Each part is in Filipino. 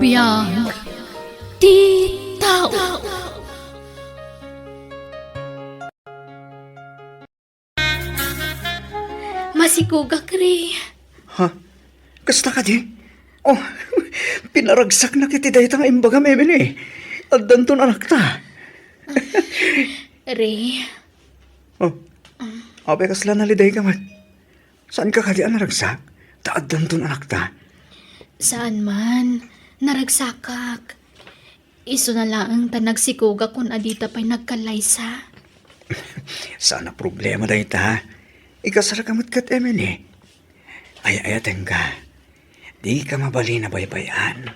Biyag ti tao. Masigugak re. Ha? Kasta ka di? Oh, pinaragsak na kiti dahi tang imbagam, Emily. At danton anak ta. Re, Oh, abe kasla naliday ka mat. Saan ka kadi naragsak? Taad danton anak ta. saan man? Naragsakak. Iso na lang ta nagsigugak kun adita pa'y nagkalaysa. Sana problema dahi ta. Ikasara ka kat, Emily. Ay-ayaten ka. Di ka mabali na baybayan.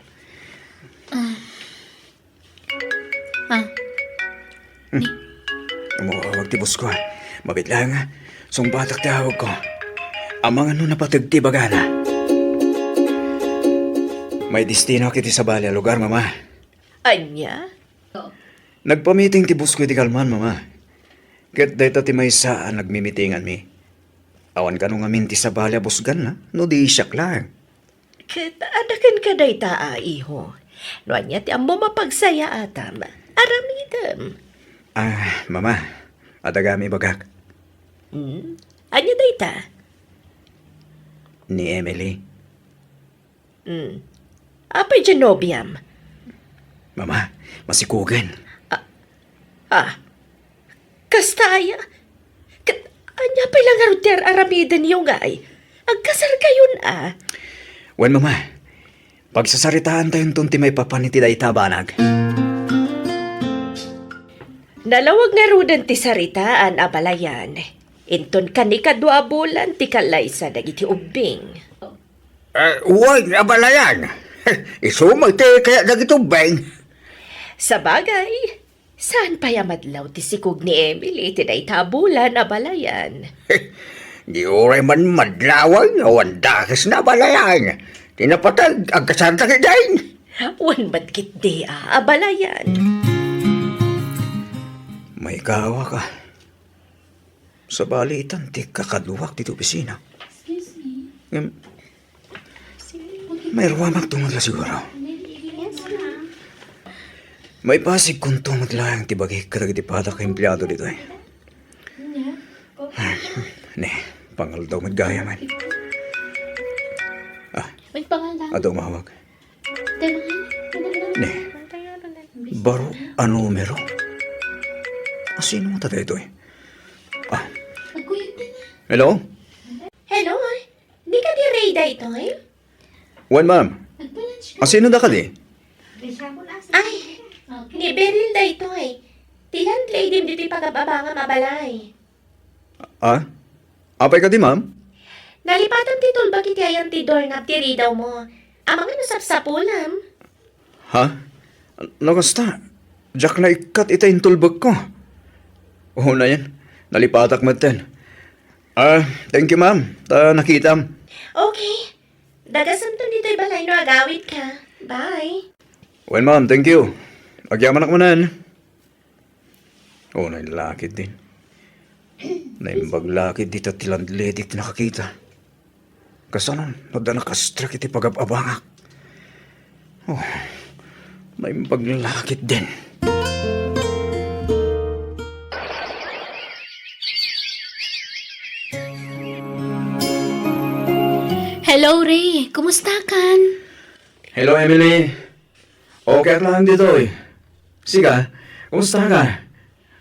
Umuawag ti bus ko. Mabit lang ha. Sungbatak tawag ko. Amang ano napatagti bagana. May destino kiti sa bali lugar, mama. Anya? Nagpamiting ti bus ko iti kalman, mama. Kat dahita ti may saan nagmimitingan mi. Awan ka nung amin ti sa bali busgan na. No di isyak lang. Kat adakan ka day taa, iho. No anya ti ammo mapagsaya atam. Aramidam. Mama. Adagami bagak. Anya day ta? Ni Emily. Apay genobiam. Mama, masikugan. Kastaya. Kat anya pa'y lang aruter aramidan niyo nga ay. Agkasar kayon Wen, mama. Pagsasaritaan tayong tunti may papaniti da itabanag. Nalawag nga rudan ti saritaan abalayan. Inton kanikadwa bulan ti kalaysa dagiti ubing. Uwag, abalayan. Isumag tayo kaya nagitubeng. Sa bagay, saan pa yamadlaw ti sikog ni Emily ti tabulan abalayan? Di oray man madlawang, awan dakas na abalayan. Tinapatag, ang kasanta kidain. Wan badkit di abalayan. May kawa ka. Sa balitan, ti kakaduwak dito opisina. Excuse me. May ruwamak tungod la siguro. May pasig kung tungod lang ti bagay katagitipada ka empleyado dito eh. Ne, pangal daw magaya man. May pangalan. Ado mawag. Tanong Ne, baro ano numero? Sino mo tatay ito eh? Aguyot na. Hello? Hello, di ka di Rayda ito Wan, ma'am. Nagbalance ka. Sino da ka di? Ay, ni Beryl da ito Tilan lady dito pagababa nga mabalay. Apay ka di, ma'am? Nalipatan ti tulbag iti ayan ti doorknob ti ridaw mo. Amang nasapsapulam. Ha? Nakasta? Jack na ikat ita yung tulbag ko. Oo na yan. Nalipatak mo ten. Thank you, ma'am. Nakitam. Okay. Dagasam to dito'y balay no agawit ka. Bye. Well, ma'am, thank you. Agyaman ako manan. Oo, nailakid din. Naimbaglakid dito tilandledik nakakita. Kasanon, nadana kastrak iti pagababangak. Oh, naimbaglakid din. Hello, Ray. Kumusta kan? Hello, Emily. Okay lang dito eh. Siga, kumusta ka?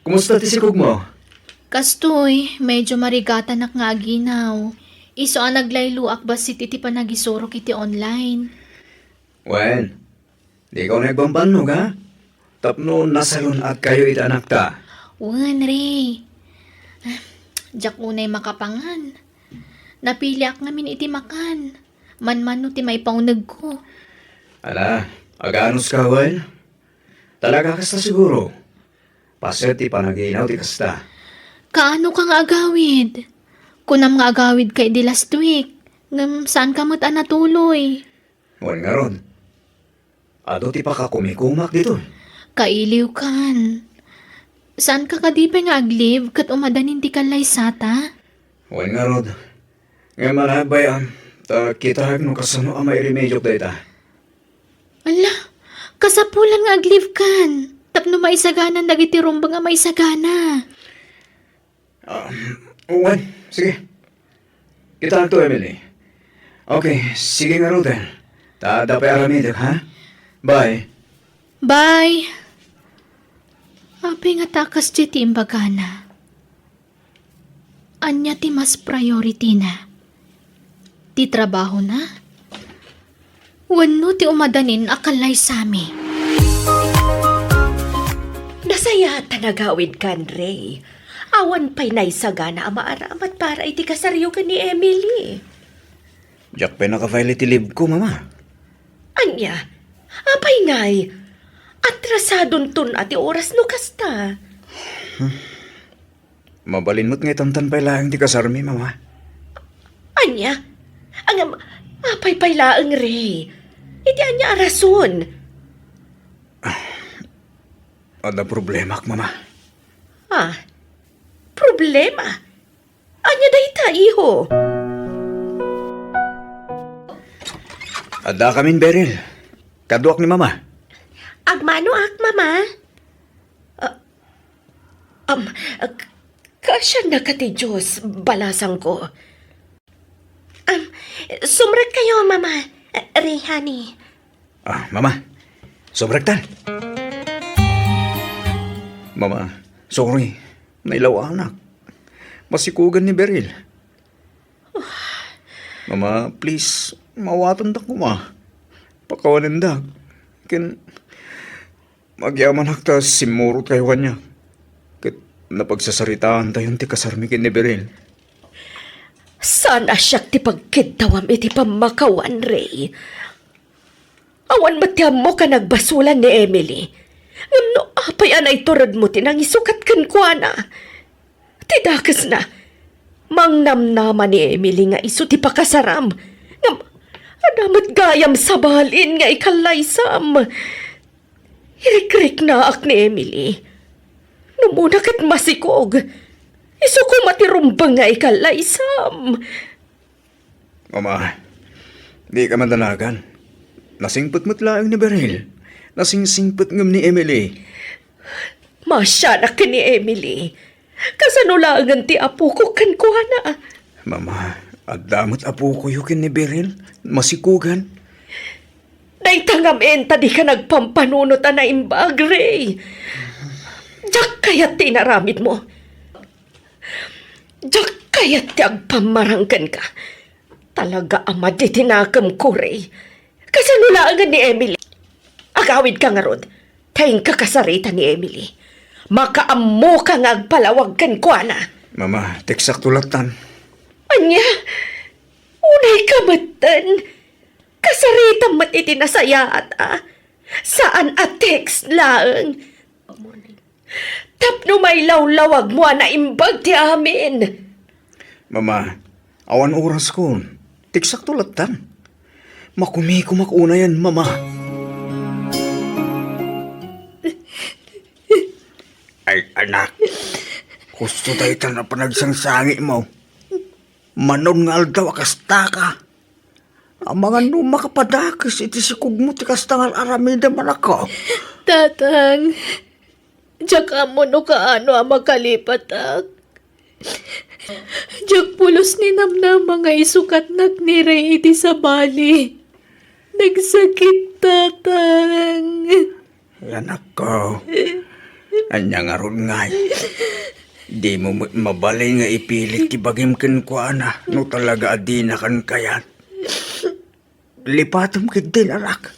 Kumusta tisikog mo? Kastoy, medyo marigatan nak nga ginaw. Iso ang naglayluak basit iti panagisuro kiti online. Well, di ko nagbambanog ha? Tapno nasalon at kayo itanak ta. Wan, Ray. Diyak unay makapangan. Napili ak ngamin iti makan. Man-mano ti may paunag ko. Ala, aganos ka, well? Talaga kasta siguro. Paset ti panaginaw ti kasta. Kaano kang agawid? Kunam nga agawid kay di last week. Saan ka mo't natuloy? Wan nga ron. Ado ti pakakumikumak dito. Kailiw kan. Saan ka kadipay nga agliv kat umadanin ti kalay sata? Wan nga ron. Nga malabay kita nung kasano ang may remedyo data. Ala, kasapulan nga aglive kan. Tapno maisagana nagitirumbang nga maisagana. Uwan, sige. Kita to, Emily. Okay, sige nga Ruden. Dapat aramid, ha? Bye. Bye. Ape nga takas di ti imbagana. Anya ti mas priority na. Ti trabaho na. Wano ti umadanin akalay sami. Nasaya tanagawid kan, Ray. Awan pa'y naisagana ang maaramat para iti kasaryo ka ni Emily. Jack pa naka-file iti leave ko, mama. Anya, apay nay, atrasadon tun ati oras no kasta. Mabalin mo't nga itamtan pa lang ti kasarmi, mama. Anya, apay laang, Ray. Iti anya arason. Ada problema, mama. Problema? Anya dayta, iho. Ada kamin Beryl. Kaduak ni mama. Agmano mama? Kasya na ka ti Diyos, balasang ko. Sumrat kayo, mama. Rehani. Mama. Sobraktan. Mama, sorry. Nailaw anak. Masikugan ni Beryl. Mama, please. Mawatan da ko, ma. Pakawanan da. Magyaman hakta simurot kayo kanya. Kat napagsasaritaan tayo ti kasarmi kin ni Beryl. Sana siyak ti pagkidawam iti pamakawan, Ray. Awan matiyam mo ka nagbasulan ni Emily. Ngano apay anay turod mo tinang isukat kan kwa na. Tidakas na. Mangnamnaman ni Emily nga iso ti pakasaram. Adamat gayam sa balin nga ikalaysam. Hirik-rik na ak ni Emily. Numuna kat masikog. Iso ko matirumbang nga ikalaysam. Mama, di ka mandanagan. Nasingput mo't laang ni Beryl. Nasingsingput ngam ni Emily. Masya na ka ni Emily. Kasanulangan ti apo ko kan kuha na. Mama, at damot apo ko yukin ni Beryl. Masikugan. Naitangam enta di ka nagpampanunot na imbag, Ray. Diyak kaya't tinaramid mo. Diyak kaya't ti agpamaranggan ka. Talaga ama di tinakam ko, Ray. Kasanulangan ni Emily. Agawid ka nga rod. Tayong kakasarita ni Emily. Makaammo ka nga agpalawag kan kwa na. Mama, teksak tulatan. Anya, unay kamatan. Kasarita mat iti nasayaat Saan text lang. Tapno may lawlawag mo na imbag ti amin. Mama, awan oras ko. Teksak tulatan. Makumiko makuna yan, mama. Ay, anak. Gusto tayo na panagsansangi mo. Manon nga aldaw akasta ka. Ang mga numa kapadakis, iti sikog mo tikas tangal aramida man ako. Tatang, diyak mo no kaano ang makalipat ak. Diyak pulos ni namnam mga isukat nagniray iti sa bali. Nagsakit, tatang. Anak ko. Anya nga ron ngay. Di mo mabalay nga ipilit tibagim ken ko ana. No talaga adi na kan kayat. Lipatom kid din, anak.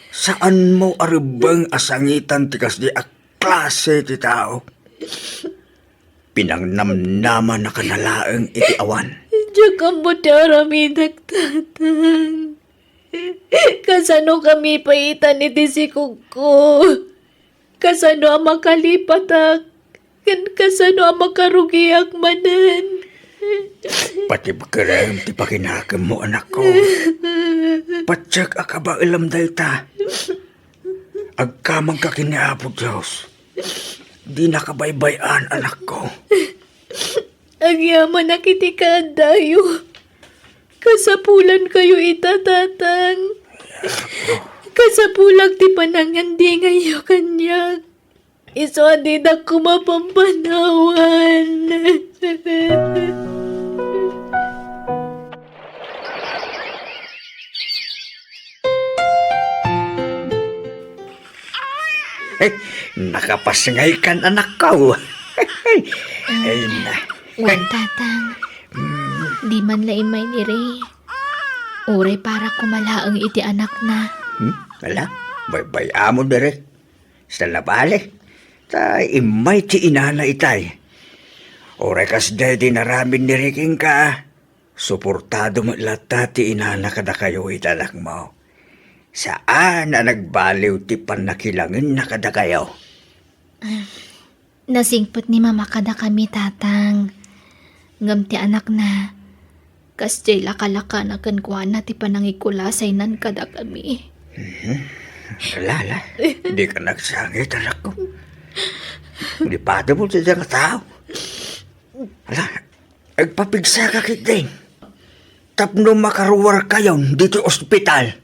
Saan mo aribang asangitan tikas di klase ti tao? Pinangnamnaman na kanalaang iti awan. Diyak ang butaramidak, tatang. Kasano kami paitan iti sikog ko? Kasano ang makalipat ak? Kasano ang makarugiak manan? Pati bakarang ti pakinakam mo, anak ko. Patsak akaba ilam dahi ta. Agkamang kakiniapo, Diyos. Di nakabaybayan, anak ko. Agyaman na kiti kaandayo. Kasapulan kayo itatatang. Kasapulag ti panangan di ngayon kanyag. Iso di na kumapampanawan. Eh, nakapasngay kan anak ko. Ay na. Wan tatang, di man lain may nire. Uray para kumalaang iti anak na. Wala, bay amo dere. Sa labale. Ta imay ti inana itay. Oray kas dedi naramin ni Riking ka. Suportado mo lata ti inana kada kayo itanak mo. Saan na nagbaliw ti panakilangin na kada kayo? Nasingpot ni mama kada kami tatang. Ngam ti anak na. Kas jay lakalaka na kankwana ti panangikulasay nan kada kami. Lala, di ka nagsangit anak ko. Di pata mo sa diyang tao. Ala, agpapigsa ka kiting. Tapno makaruwar kayo dito ospital.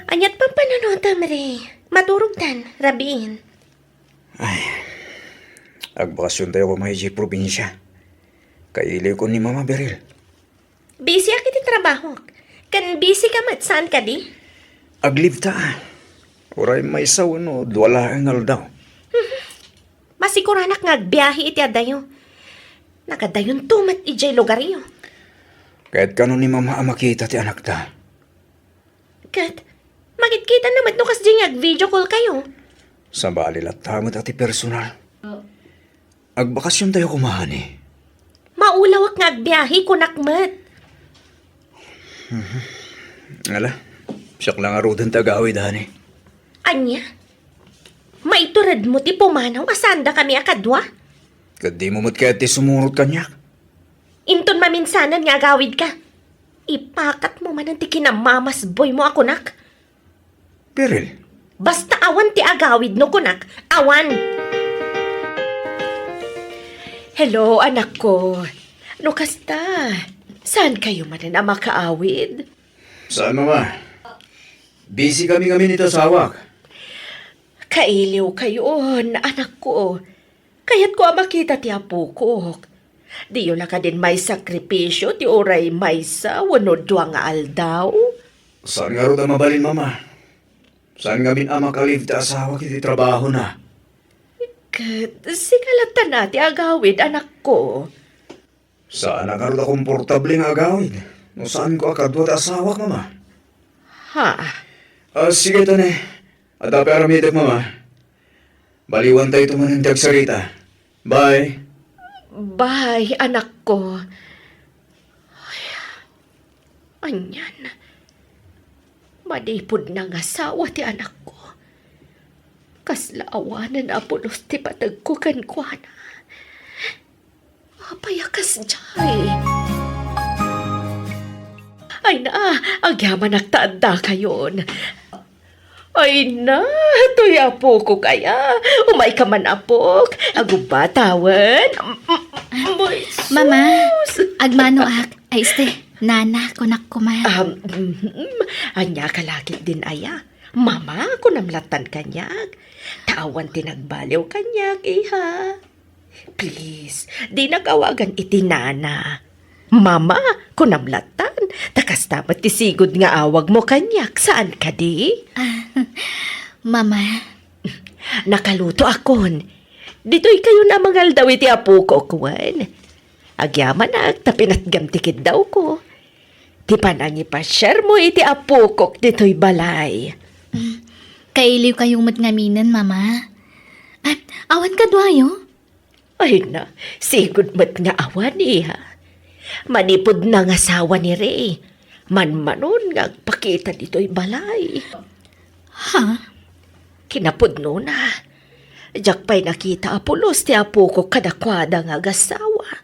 Anyat pang panunota, Mare. Maturog tan, rabiin. Agbakasyon tayo kumahiji probinsya. Kaili ko ni Mama Beryl. Busy akit yung trabaho. Kan busy ka mat, saan ka di? Agliv ta. Uray may saw no, duwala ang aldaw. Masiguranak nga agbiyahe iti adayo. Nagadayon tumat ijay lugaryo. Kahit kano ni Mama makita ti anak ta. Kat, makikita naman no kas diyang video call kayo. Sa balilat tamot ati personal. Agbakasyon tayo kumahani. Maulawak nga agbiyahe kunakmat. Ala, siyak lang arudan tagawid, hani. Anya? Maiturad mo ti pumanaw asanda kami akadwa? Kad di mo mo't kaya ti sumurot kanyak. Inton maminsanan nga agawid ka. Ipakat mo man ang ti kinamamas boy mo ako nak. Beryl, Basta awan ti agawid no kunak. Awan! Hello, anak ko. No kasta? Saan kayo man na makaawid? saan Mama? Busy kami nito sa hawak. Kailiw kayo, anak ko. Kaya't ko makita ti apo ko. Di yun na ka din may sakripisyo, ti oray may sa wano duwa nga aldaw. Saan nga rin mabalin, Mama? Saan nga min ama kaliv ti asawa kiti trabaho na? Kat, sigalatan na ti agawid, anak ko. Saan nga rin komportable nga agawid? No saan ko akadwa ti asawa, Mama? Ha? Sige ito na. Adapi aramidak, Mama. Baliwan tayo tumanindag sarita. Bye. Bye, anak ko. Ay, anyan. Madipod ng asawa ti anak ko. Kaslaawanan apulos ti patag ko kankwana. Apayakas jay. Ay na, agyaman nagtaanda kayon. Ay na, to'y apo ko kaya. Umay ka man apok. Agubatawan. Mama, agmano ak. Ay este, nana, kunak kuma. Anya kalakit din aya. Mama, ko namlatan kanyag. Tawan tinagbaliw kanyag, iha. Please, di nagawagan iti nana. Mama, ko namlatan. Takas tamat tisigod nga awag mo kanyak. Saan ka di? Mama, Nakaluto akon. Dito'y kayo na mangal daw iti apo ko, kuwan. Agyaman na, tapinatgam tikid daw ko. Di pa nangipasyar mo iti apo ko, dito'y balay. kailiw kayong matngaminan, Mama. Awan ka dwayo? Ay na, sigod mat nga awan iha. Manipod na nga asawa ni Ray. Manmanon nga pakita dito'y balay. Ha? Kinapudno na. Diyak pa'y nakita apulos ti apo ko kadakwada nga gasawa.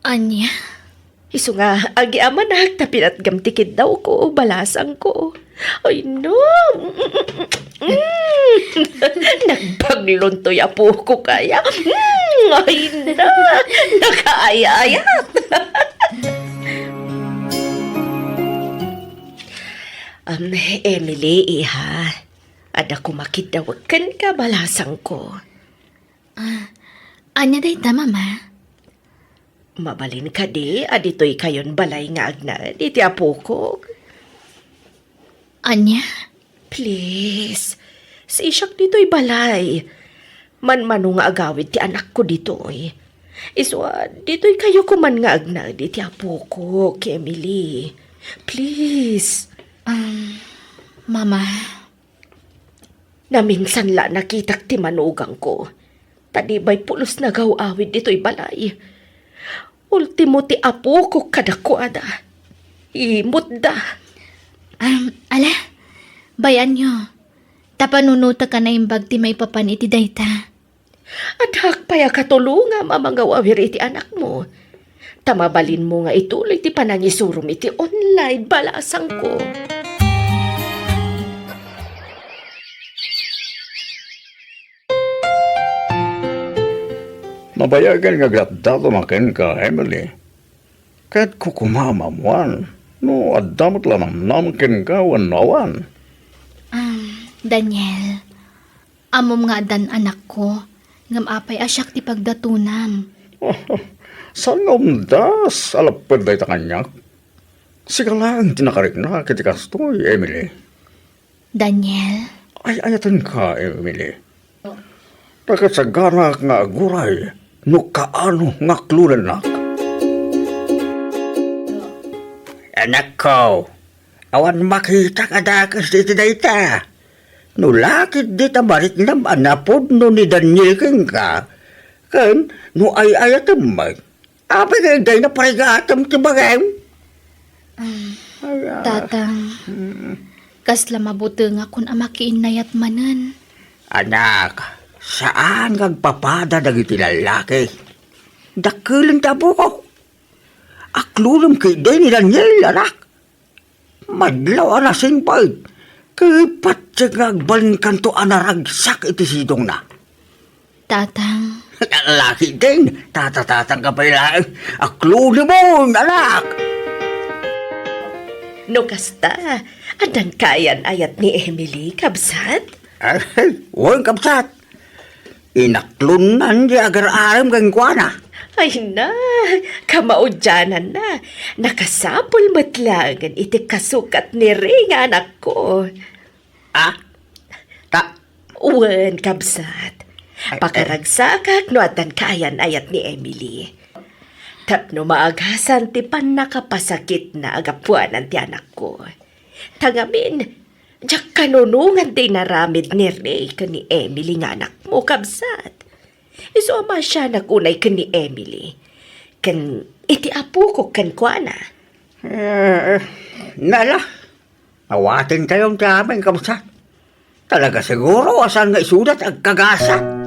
Anya? Isu nga, agiaman na, tapinat gamtikid daw ko, balasang ko. Ay no! Nagbagluntoy apo ko kaya. Ay na, nakaaya-aya. Emily, iha. Ada ko makidawagkan ka balasang ko. Anya day ta, mama? Mabalin ka di, adito'y kayon balay nga agna. Diti apo ko. Anya? Please, si Ishak dito'y balay. Man-mano nga agawid ti anak ko dito'y. Iswa, dito'y kayo kuman nga agna. Diti apo ko, ki Emily. Please. Mama, Naminsan la nakitak ti manugang ko. Tadibay pulos na gawawid dito'y balay. Ultimo ti apo ko kadakwada. Imot da. ala, bayan nyo. Tapanunuta ka na imbag ti may papan iti dayta. Adak paya katulunga mamangawawir iti anak mo. Tamabalin mo nga ituloy ti panangisurum iti online balasang ko. Mabayagan nga gratado makin ka, Emily. Kahit kukumamamuan, no adamot lamang namakin ka wanawan. Daniel, amom nga dan anak ko, ngam apay asyak ti pagdatunam. Saan nga umdas, alapad day ta kanyak? Sigalang tinakarik na kitikastoy, Emily. Daniel, Ay, ayatan ka, Emily. Nakasagana nga aguray, no kaano nga kluranak. Anak ko, awan makita ka dakas dito dayta. No lakit dita barit nam anapod no ni Daniel king ka. Kan, no ay ayatam mag. Api kayo day na parigatam ti bagay. tatang, kasla mabuti nga kun amakiin nayat manan. Anak, saan kagpapada dagiti lalaki? Dakilang tabo ko. Aklulom kay day ni Daniel, anak. Madlaw anasing pa'y. Kay patsig agbalin kanto anaragsak iti sidong na. Tatang, Laki din, tatatatang ka pa lang. Akluli mo, anak. No kasta, adan kayan ayat ni Emily kabsat? Ay, huwag kapsat. Inaklunan di agar-aram kang kuwana. Ay na, kamaudyanan na. Nakasapol matlagan iti kasukat ni Ring anak ko. Ah, ta, Uwan kabsat. Pakaragsakak no atan kayan ayat ni Emily. Tapno maagasan ti pan nakapasakit na agapuanan ti anak ko. Tangamin, jak kanunungan ti naramid ni Ray ka ni Emily nga anak mo kabsat. Isoma siya nagunay ka ni Emily. Kan iti apo ko kan kuana. nala. Awatin kayong tiyamang kapsat. Talaga siguro asan nga isudat ang kagasa.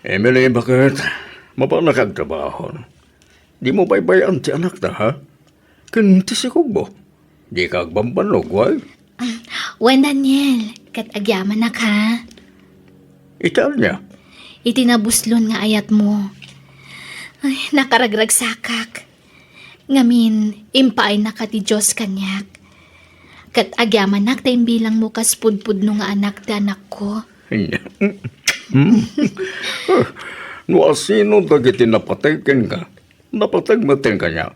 Emily, bakit? Mapana kag trabaho. Di mo baybayan ti anak na, ha? Kinti si Kugbo. Di kag bambanog, why? wen Daniel, kat agyaman na ka. Ital niya. Itinabuslon nga ayat mo. Ay, nakaragrag sakak. Ngamin, impaay na ka ti Diyos kanyak. Kat agyaman nak tayong bilang mo kaspudpud no nga anak ti anak ko. No asino dagiti napatagken ka. Napatagmaten ka niya.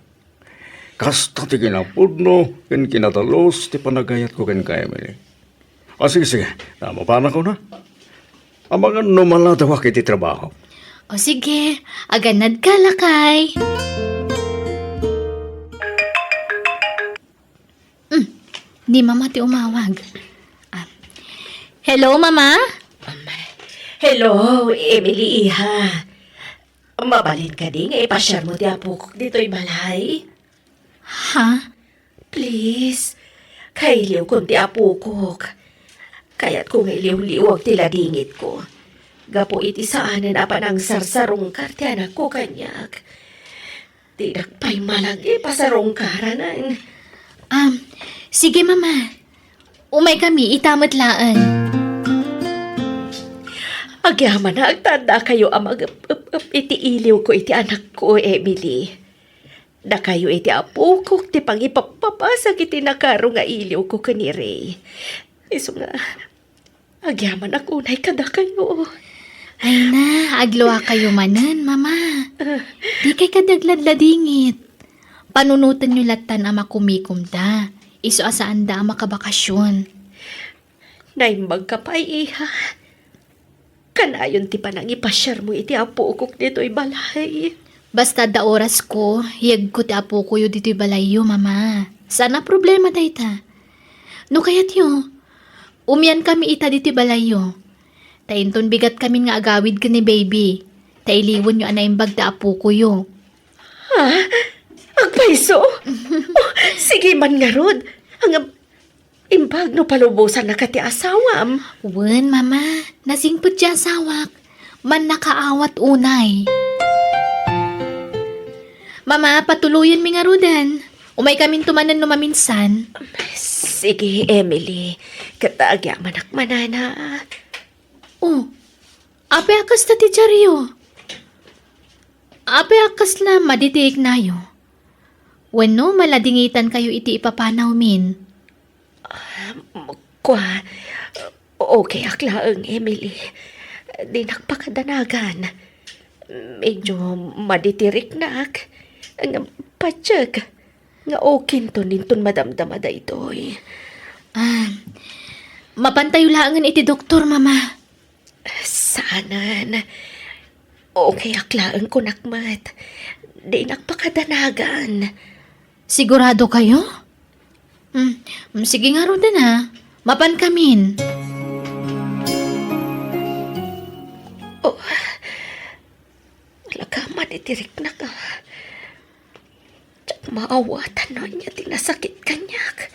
Kasta ti kinapudno, ken kinatalos, ti panagayat ko ken ka, Emily. Sige. Mapana ko na. Amangan no maladawak iti trabaho. O sige, aganad ka lakay. Di mama ti umawag. Hello, mama? Hello, Emily iha. Mabalin ka din, ipasyar mo ti apo ko dito'y balay. Ha? Please, kailiw kong ti apo ko. Kaya't kung iliw-liwag ti ladingit ko. Gapo iti saanan apan ang sarsarong karte anak ko kanyak. Tidak pa'y malagi pasarong karanan. Sige mama. Umay kami, itamatlaan. Agyaman na agtanda kayo amag iti iliw ko iti anak ko, Emily. Na kayo iti apo ko ti pangipapapasag iti nakaro nga iliw ko kani Ray. Iso nga, agyaman ako unay kada kayo. Ay na, agluwa kayo manan, mama. Di kay kadagladladingit. Panunutan nyo latan ama kumikum da. Iso asaan da ama kabakasyon. Naimbag ka pa, iha. Kanayon ti panang ipasyar mo iti apo ko dito'y balay. Basta da oras ko, hiyag ko ti apo ko yu dito'y balayo, mama. Sana problema dayta. No kayat yo, umiyan kami ita dito'y balayo. Tainton bigat kami nga agawid ka ni baby. Tailiwon yo anaimbag da apo ko yu. Ha? Agpaiso? Oh, sige man nga rod. Ang imbag no palubusan na kati asawam. Wen, mama. Nasingpot siya sawak. Man nakaawat unay. Mama, patuluyan mi nga rudan. Umay kamin tumanan no maminsan. Sige, Emily. Katagya manak manana. Oh, ape akas na ti Jaryo. Ape akas na maditiik na yo. Wano maladingitan kayo iti ipapanaw min. Kwa, okay aklaang, Emily. Di nakpakadanagan. Medyo maditirik nak. Ang patsyak. Nga okay to ninton madamdamada ito'y. Mapantayo langan iti doktor, mama. Sanan. Okay aklaang ko nakmat. Di nakpakadanagan. Sigurado kayo? Sige nga ro din ha. Mapan kamin. Oh, alaga maditirik na ka. Tsak maawatan na niya tinasakit kanyak.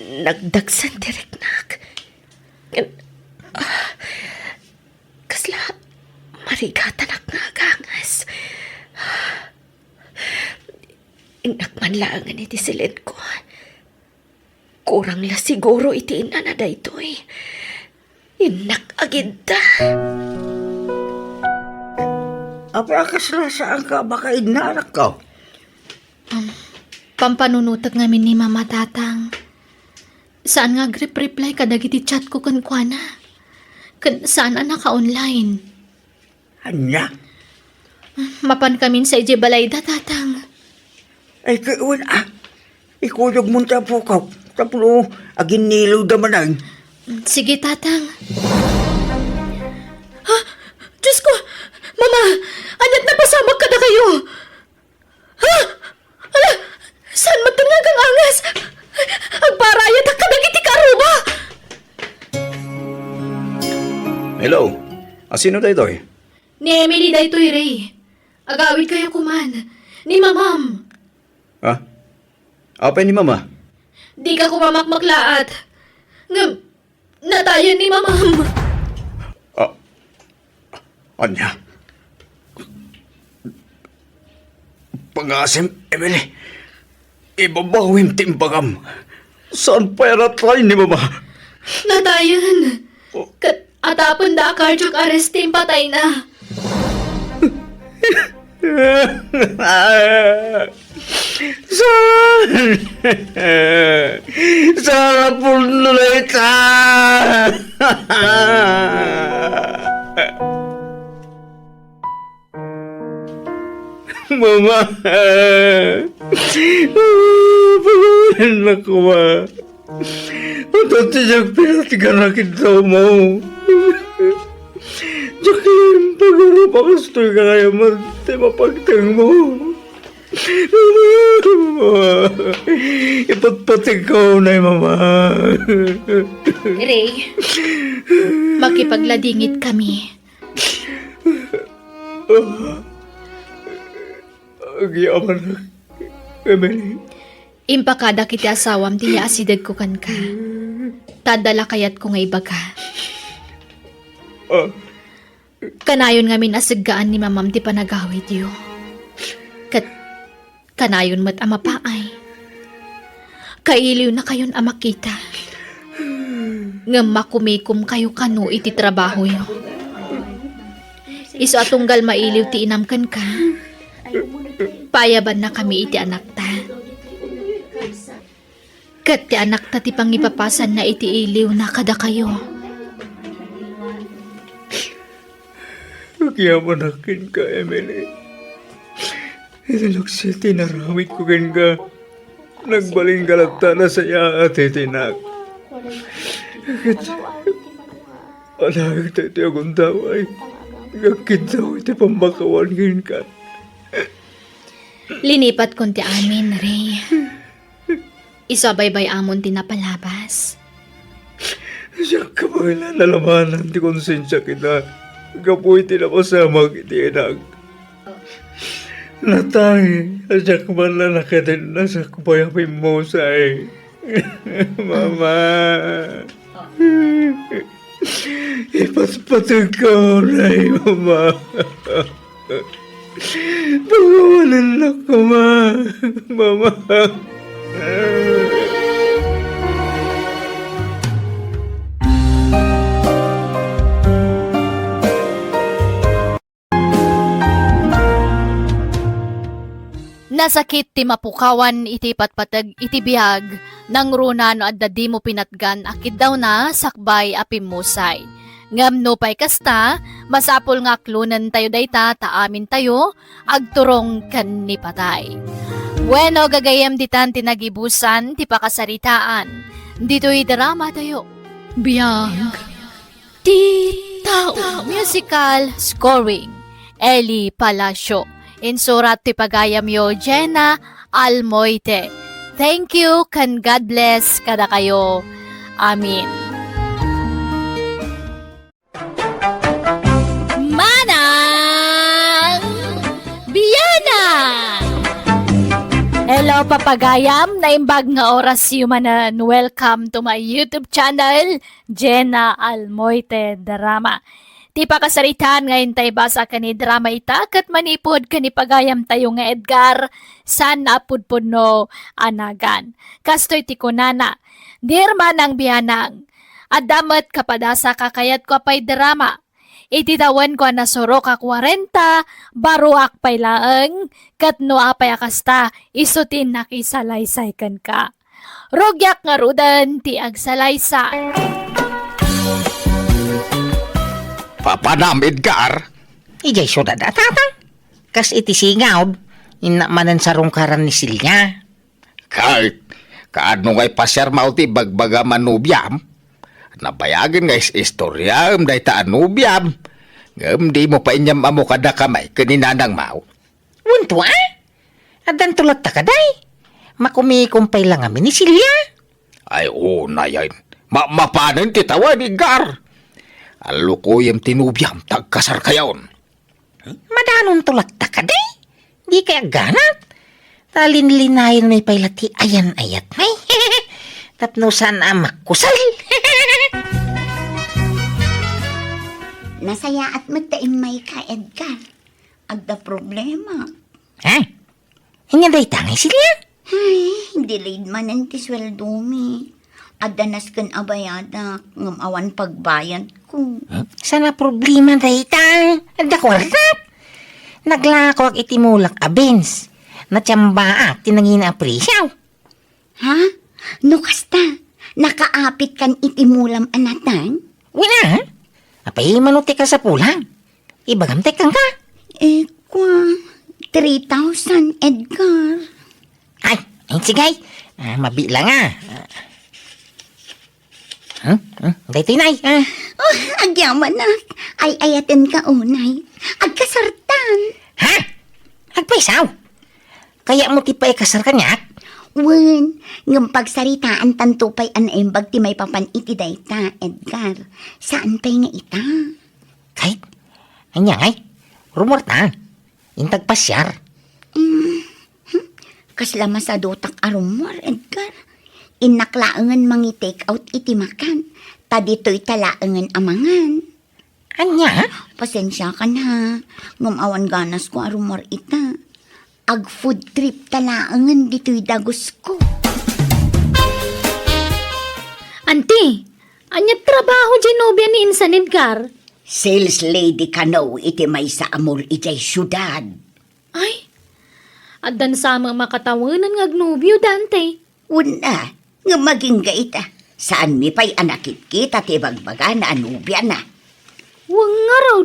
Nagdagsan direk nak. Kasla marigatan ak nga gangas. Inakmanlaangan iti silid ko. Kurang la siguro iti inanada ito'y. Inakagid da. Apakas na saan ka baka inanak ka? Pampanunutak ngamin ni mama tatang. Saan nga reply kadagiti chat ko kan kuana? Saan naka-online? Anya? Mapan kamin sa ije balayda tatang. Ay kawan ikulog mo tapo ka. Tapos agin nilaw da manang. Sige tatang. Ha? Diyos ko! Mama! Anyat na pasamag ka na kayo! Ha? Ala! Saan magtangag ang angas? Agparayat ang kadagiti karuba! Hello? Sino da ito eh? Ni Emily daytoy Ray. Agawid kayo kuman. Ni mamam. Ha? Apa ni mama? Di ka kumamakmaklaat. Natayan ni mamam. Anya? Pangasim, Emily. Ibabawin timbagam. Saan pera tayo ni mama? Natayan. Atapan da cardiac arrest team patay na. Sana pululay ka! Mama! Pagawin na ko, ma. Ang tiyak pinatigan na kita mo. Diyak yan, pag-arap ako stoy ka kaya mapagtang mo. Ipatpatig ko na mama. Ray, makipagladingit kami. Agyaman na, Emily. Impakada kiti asawam tiya asidag ko kan ka. Tadala kayat ko nga ibaga. Ah, Kanayon nga minasaggaan ni mamam ti panagawid yo. Kanayon mat ama paay. Kailiw na kayon ama kita. Nga makumikom kayo kano iti trabaho yo. Iso atunggal mailiw ti inamkan ka. Payaban na kami iti anak ta. Kat ti anak ta ti pangipapasan na iti iliw na kada kayo. Nagyamanakin ka, Emily. Itiloksi tinaramit ko kin ka. Nagbaling galata na saya at itinak. Alang tayo akong taway. Gagkit daw iti pambakawan kin ka. Linipat kon ti amin, Ray. Isabaybay amon ti napalabas. Siya kabailan nalamanan ti konsensya kita. Kapoy tinapasamag iti inag. Natay, asya kumala nakatin na sa kupayapin mo say. Mama. Ipatpatag ka, Ray, Mama. Pagawalan na ka, Mama. Nasakit ti mapukawan iti patpatag iti biyag nang runa no adda di mo pinatgan akid daw na sakbay apimusay. Ngam no pay kasta, masapol nga klunan tayo dayta taamin tayo, agturong kan ni patay. Bueno, gagayam ditan tinagibusan ti pakasaritaan. Dito'y drama tayo. Biyag. Ti tao. Musical scoring. Eli Palacio. Insurat ti pagayam yo Jenna Almoite. Thank you, kan God bless kada kayo. Amin. Manang Biyana! Hello, papagayam. Naimbag nga oras yumanan. Welcome to my YouTube channel, Jenna Almoite Drama. Ti pakasaritan ngayon tayo basa ka ni drama ita kat manipod ka ni pagayam tayo nga Edgar san napudpod no anagan. Kastoy ti kunana, dirman ang biyanang. Adamat kapadasa kakayat ko pa'y drama. Ititawan ko na suro ka 40, baruak pa'y laeng, kat no apay akasta, isutin nakisalaysay kan ka. Rogyak nga rudan ti agsalaysay. Papanam, Edgar. Ijay syudad at tatang. Kas iti singaw, inamanan sa rungkaran ni Silya. Kahit kaano ngay pasyar mauti bagbaga manubyam. Nabayagin ngay istoryam day ta anubyam. Ngam di mo pa inyam amo kada kamay kaninanang mau. Wunto Adan tulad ta kaday. Makumikumpay lang amin ni Silya. Ay, na yan. Mapanan titawan, Edgar. Alukuyam tinubyam, tagkasar kayaon. Madanon tulad ta kaday. Di kaya ganat. Talinlinayan may pailati ayan-ayat may. Tapno saan amak kusal. Nasaya at magtaim may ka, Edgar. Agda problema. Ha? Hingan day tangay Silya. Ay, delayed man ang tisweldo mi. Adanas kan abayada, ngam awan pagbayad ko. Sana problema day tang. Dakwartat. Naglako ag itimulak abens. Natsamba at tinangina aprisyaw. Ha? No kasta, nakaapit kan itimulam anatang? Wala. Apay manuti ka sa pulang. Ibagamte kang ka. Kwa, 3,000, Edgar. Ay, sigay. Mabila nga. Day tinay. Oh, agyaman na. Ay ayatin ka unay. Agkasartan. Ha? Agpaisaw. Kaya mo tipay kasar kanyak? Wen, ngam pagsaritaan tantupay anaembag ti may papan iti dayta, Edgar. Saan pay nga ita? Kahit, anyangay. Rumor ta. Intag pasyar. Kasla masadotak arumor, Edgar. Inaklaangan mangi take out iti makan. Ta dito'y talaangan amangan. Anya? Pasensya ka na. Ngumawan ganas ko arumor ita. Ag food trip talaangan dito'y dagos ko. Auntie, anyat trabaho dyan nobya ni Insan Edgar? Sales lady ka no, iti may sa amor ijay syudad. Ay, adan sama makatawanan ng agnubyo, Dante. Una, nga maging gaita. Saan mi pa'y anakit kita ti bagbaga na anubya na. Wang nga raw.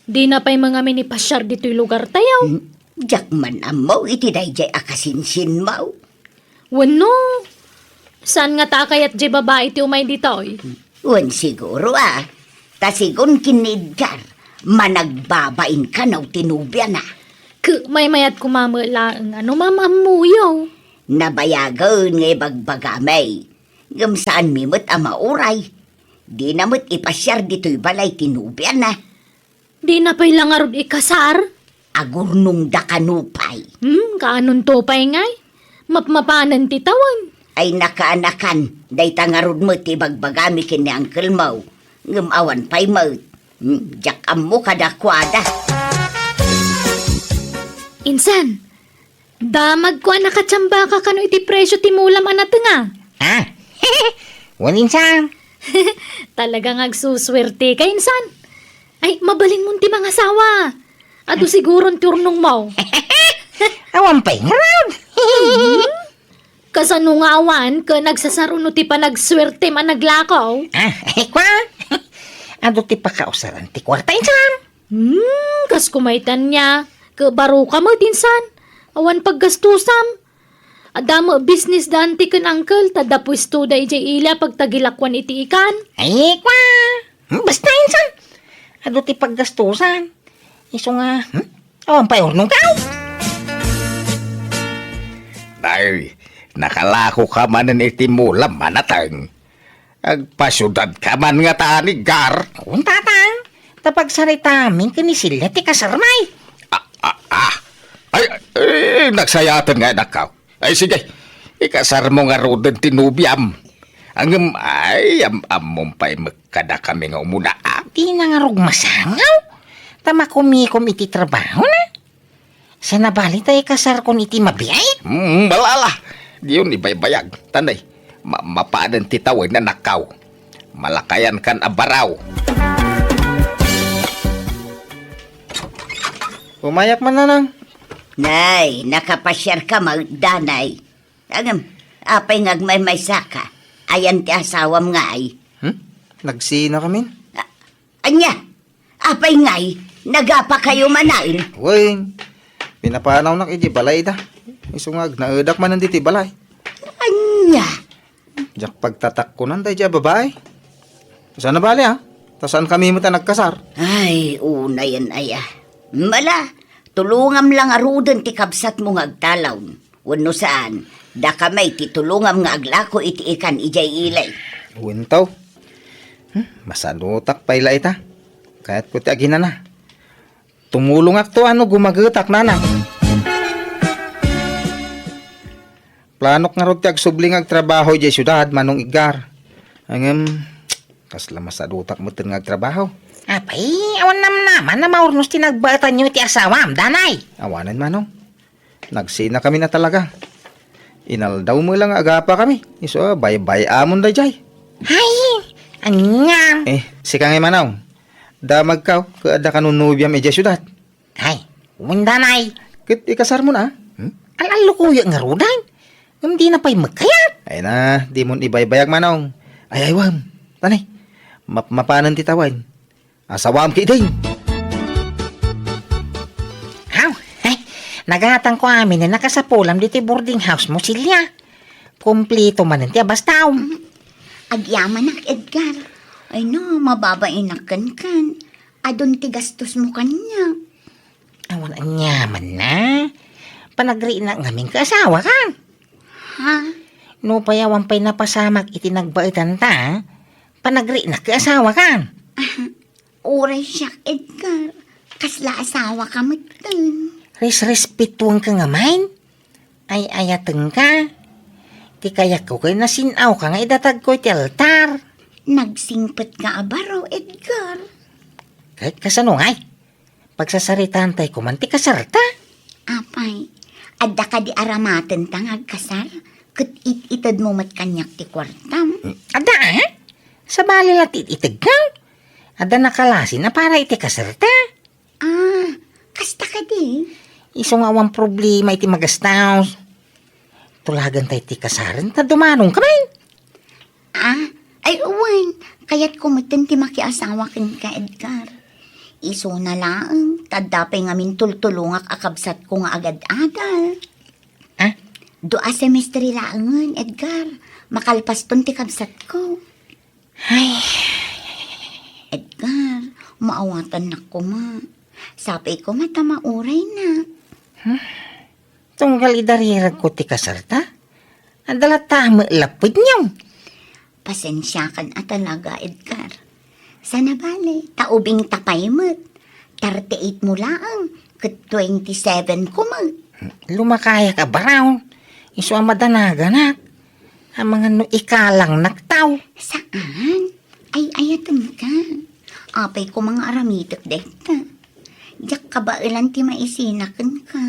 Di na pa'y mga minipasyar dito'y lugar tayaw. Jak man amaw iti dayjay akasinsin mo. Wano, saan nga takayat di babae ti umay dito'y? Wan siguro Tasigon kinidgar, managbabain ka na tinubya na. May mayat kumamala ang ano mamamuyo. Nabayagan nga bagbagamay. Ngam saan mimot ang mauray. Di namot ipasyar dito'y balay tinubya na. Di na pa'y langarod ikasar. Agurnong da kanupay. Kaanon to pa'y ngay? Mapmapanan ti tawan. Ay nakaanakan, day tangarod mo ti bagbagami kini Uncle Mau. Ngam awan pa'y mo. Jak mo kadakwada. Insan, damag ko nakatsamba ka kano iti presyo ti mulam anat nga. Ha? Wanin sang. Talagang agsuswerte ka, Insan. Ay, mabaling mo ti mga sawa. Ado siguron turnong mo. Awan pa'y nga raw. Kasano nga awan ka nagsasaruno ti panagswerte managlakaw. Kwa? Ado ti pakausaran ti kwarta insang. Kas kumaitan niya. Kabaro ka mo, Insan. Awan paggastusam. Adamo business dante kan uncle, tadapwisto da ijay ila pagtagilakwan iti ikan. Ay, kwa? Basta insan. Ado ti paggastusan. Iso nga, awan pa'y ornong kao. Ay, nakalako ka man ng itimulam manatang. Agpasyudad ka man nga tani, Gar. Kung tatang, tapag saritamin kanisilya ti kasarmay. Ay, nagsayatan nga nakaw. Ay, sige, ikasar mo nga rodan tinubyam. Ang among pa'y magkada kami nga umuna. Di na nga rog masangaw. Tama kumikom iti trabaho na. Sa nabali tayo kasar kon iti mabiyay. Balala. Di yun ibaybayag. Tanay, mapaadan titaway na nakaw. Malakayan kan abaraw. Umayak man na nang. Nay, nakapasyar ka magdanay. Agam, apay ngagmay saka. Ayan ti asawam nga ay. Nagsina kami. Anya, apay ngay, nagapa kayo manain. Uy, pinapanaw na kiti balay da. Isungag, naudak man nanditi balay. Anya, Jak pagtatak ko nanday dya babae. Saan na bali ha? Saan kami mo ta nagkasar? ay, una yan aya. Mala, tulungam lang arudan ti kabsat mo ngagtalaw. Wano saan, da kamay ti tulungam nga aglako iti ikan ijay ilay. Wintaw. Masanutak pa ila ita. Kahit ko ti agina na. Tumulong akto ano gumagutak na na. Planok nga rod ti agsubling agtrabaho di syudad manong igar. Angem, kasla masadutak mo tin ngagtrabaho. Apay, awan naman na maurnos tinagbatan nyo iti asawam, danay. Awanan manong. Nagsina kami na talaga. Inaldaw mo lang agapa kami. Iso, bay-bay amon da jay. Ay, anya. Si kang manaw. Damag kaw, kaada kanunubyam ija syudad. Ay, danay. Kit ikasar mo na. Alalo kuya nga rudan. Hindi na pa'y magkayat. Ay na, di mo ibay-bayag manong. Ay, wam. Tanay, mapanan titawan. Asawam ki din. Aw, ay, nagatang ko amin na nakasapulam dito boarding house mo silya. Kumplito man nanti bastaw. Agyaman ak Edgar. Ay no, mababainakan kan. Adon ti gastos mo kanya. Awan anyaman na. Panagri na ngaming kaasawa kan. Ha? No payawan pa'y napasamak itinagbaitan ta. Panagri na kaasawa kan. Uray siya Edgar. Kasla asawa ka matan. Respetuang ka nga main. Ay ayateng ka. Ti kaya ko kay nasinaw ka nga idatag ko iti altar. Nagsingpet ka abaraw Edgar. Kahit kasanungay. Pagsasaritaan tayo kumanti kasarta. Apay, adda ka di aramaten tangag kasar. Kat itad mo mat kanyak ti kwartam. Ada sa bali latit itagaw. Ada nakalasin na para iti kasarta. Ah, kasta ka di. Isong awang problema iti magastaw. Tulagan tayo iti kasaran, ta dumanong kamay. Ah, ay uwan. Kaya't kumutin ti makiasawa kin ka, Edgar. Iso na lang, tadapay ngamin tultulungak akabsat ko nga agad-agal. Ah? Doa semestri laangan, Edgar. Makalpas ton ti kabsat ko. Ay, Edgar, maawatan na ko ma. Sabi ko mata mauray na. tunggal idarirag ko ti kasarta. Adala tama lapod niyo. Pasensya kan talaga, Edgar. Sana bale, taubing tapay mo't. 38 mo lang, kat 27 ko mo. Lumakaya ka baraw. Iso ang madanaga ang mga no ikalang naktaw. Saan? Ay, ayatan ka. Apay ko mga aramitek dekta. Diyak ka ba ilan ti maisinakan ka?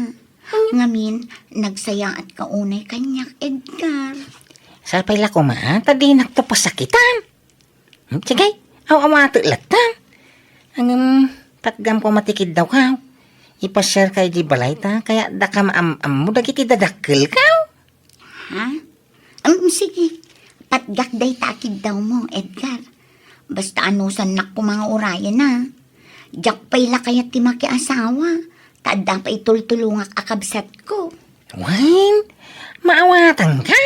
Ngamin, nagsaya at kaunay kanyak, Edgar. Sa pala ko tadi nakto pasakitan. Sige, aw-awato latan. Ang patgam ko matikid daw ka. Ipashare kay di balay ta, kaya da ka maam-am mo dagiti dadakkel ka. Ha? Sige. Patgak day takid daw mo, Edgar. Basta anusan nak ko mga orayan na. Diyak pa'y lakayat ti makiasawa. Taada pa itultulungak akabsat ko. Wan, maawatan ka?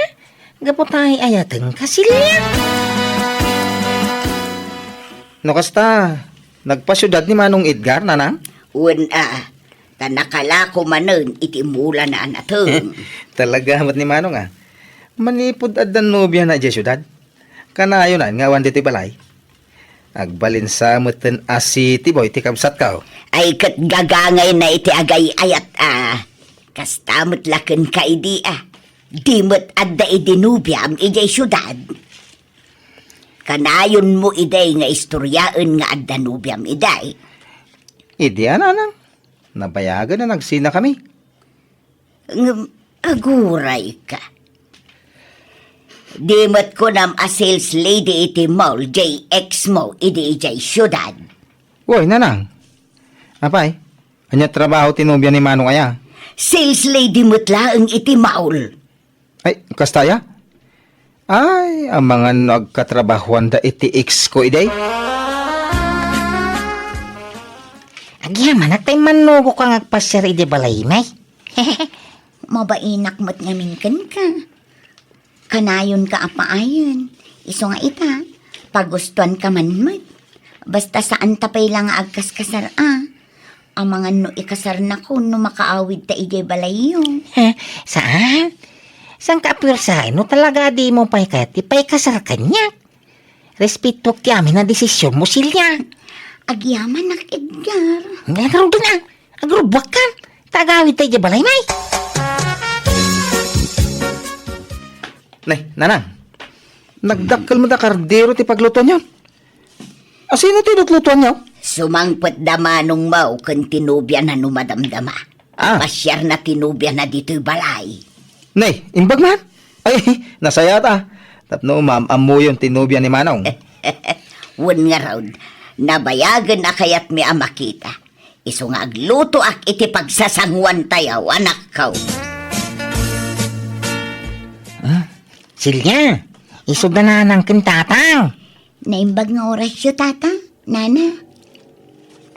Gapotay ayatan ka sila. No kasta, nagpasyudad ni Manong Edgar, nanang? Tanakala ko manon itimula na anatong. Talaga mat ni Manong Manipod at dan nobya na dya syudad. Kanayo na, nga wan dito balay. Agbalin sa mutan asi ti boy ti kabsat ka. Ay kat gagangay na iti agay ayat Kastamot laken ka idi Dimot adda idinubyam ijay syudad. Kanayon mo iday nga istoryaan nga adda nubyam iday. Idi nanang. Nabayagan na nagsina kami. Aguray ka. Dimot ko nam a sales lady iti mall JX mo idi ijay syudad. Woy, nanang. Apay, anya trabaho tinubya ni Manong aya? Sales lady mo't laeng iti mall. Ay, kastaya? Ay, ang mga nagkatrabahuan da iti X ko iday. Agyaman, nagtay manugo ka ngagpasyar iti balay, may. Mabainak mo't ngamin kan ka. Kanayon ka apaayon. Iso nga ita, pagustuhan ka man mo't. Basta saan tapay lang agkas-kasar Ang mga no ikasar na ko no makaawid ta ijay balay yung. Saan? Saan ka apirsahin? No talaga di mo pa'y kaya tipay kasar kanya. Respeto kami na desisyon mo silya. Agyaman nak Edgar. Nagaro doon agrubak ka. Tagawid tayo balay, may. Nay, nanang. Nagdakkel mo da kardero ti pagluto niyo. Asino ti luto niyo? Sumangpot damanong mau kan tinubya na numadamdama. Pasyar na tinubya na dito'y balay. Nay, imbag man. Ay, nasaya ta. Tapno, ma'am, amo yung tinubya ni Manong. Wan nga raw, nabayagan na kayat mi amakita. Iso nga agluto ak iti pagsasangwan tayaw, anak kaw. Silya, isog na ng kintatang. Naimbag nga oras yun, tata, nana.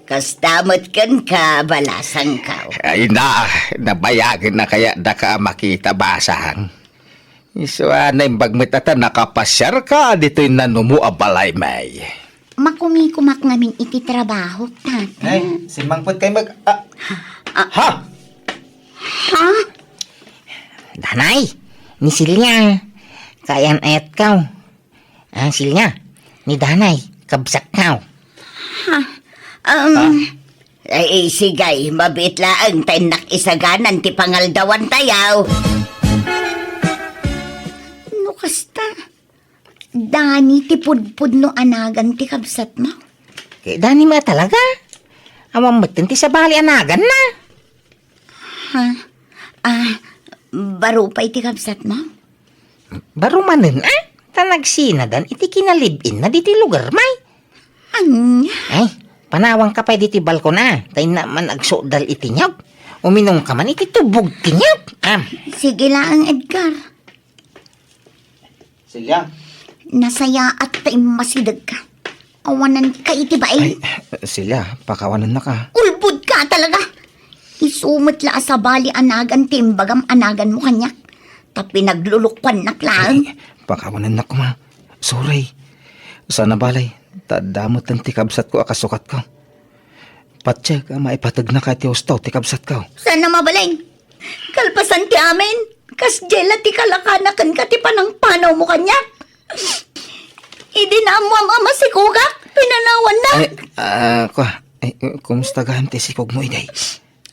Kastamot kan ka, balasang kaw. Ay nabayagan na kaya da ka makita basahang. Iso na imbagmet ata nakapasyar ka dito'y nanumu abalay may. Makumikumak ngamin iti trabaho, tata. Ay, simangpot kayo mag... Ha? Ha? Danay, ni Silya, kayan ayat kaw. Silya, ni Danay, kabsak kaw. Ay, sigay, mabit laang tayo nakisaganan ti pangaldawan tayaw. No, kasta. Dani, ti pudpud no anagan ti kabsat mo. Kaya dani mo talaga. Amang matinti sa bali anagan na. Ha? Baro pa iti kabsat mo? Baro manin Tanagsinadan iti kinalibin na diti lugar may. Anya? Ay, panawang ka pa diti balko na. Tayo naman agsodal iti nyog. Uminong ka man iti tubog ti nyog. Sige lang, Edgar. Silya. Nasaya at tayo masidag ka. Awanan ka iti ba Ay, Silya, pakawanan na ka. Ulbud ka talaga. Isumot la sa bali anagan timbagam anagan mo kanyak. Tapi naglulukwan naklaan. Pakawanan na ko, ma. Sorry. Sana balay, tadamot ang tikabsat ko akasukat ko. Patsya ka, maipatag na ka ti ustaw tikabsat ko. Sana mabalay. Kalpasan ti amin. Kas jela ti kalakanakan ka ti panang panaw mo kanyak. Idi na mo ama si Kugak. Pinanawan na. Kumusta gahan ti sikog mo, iday?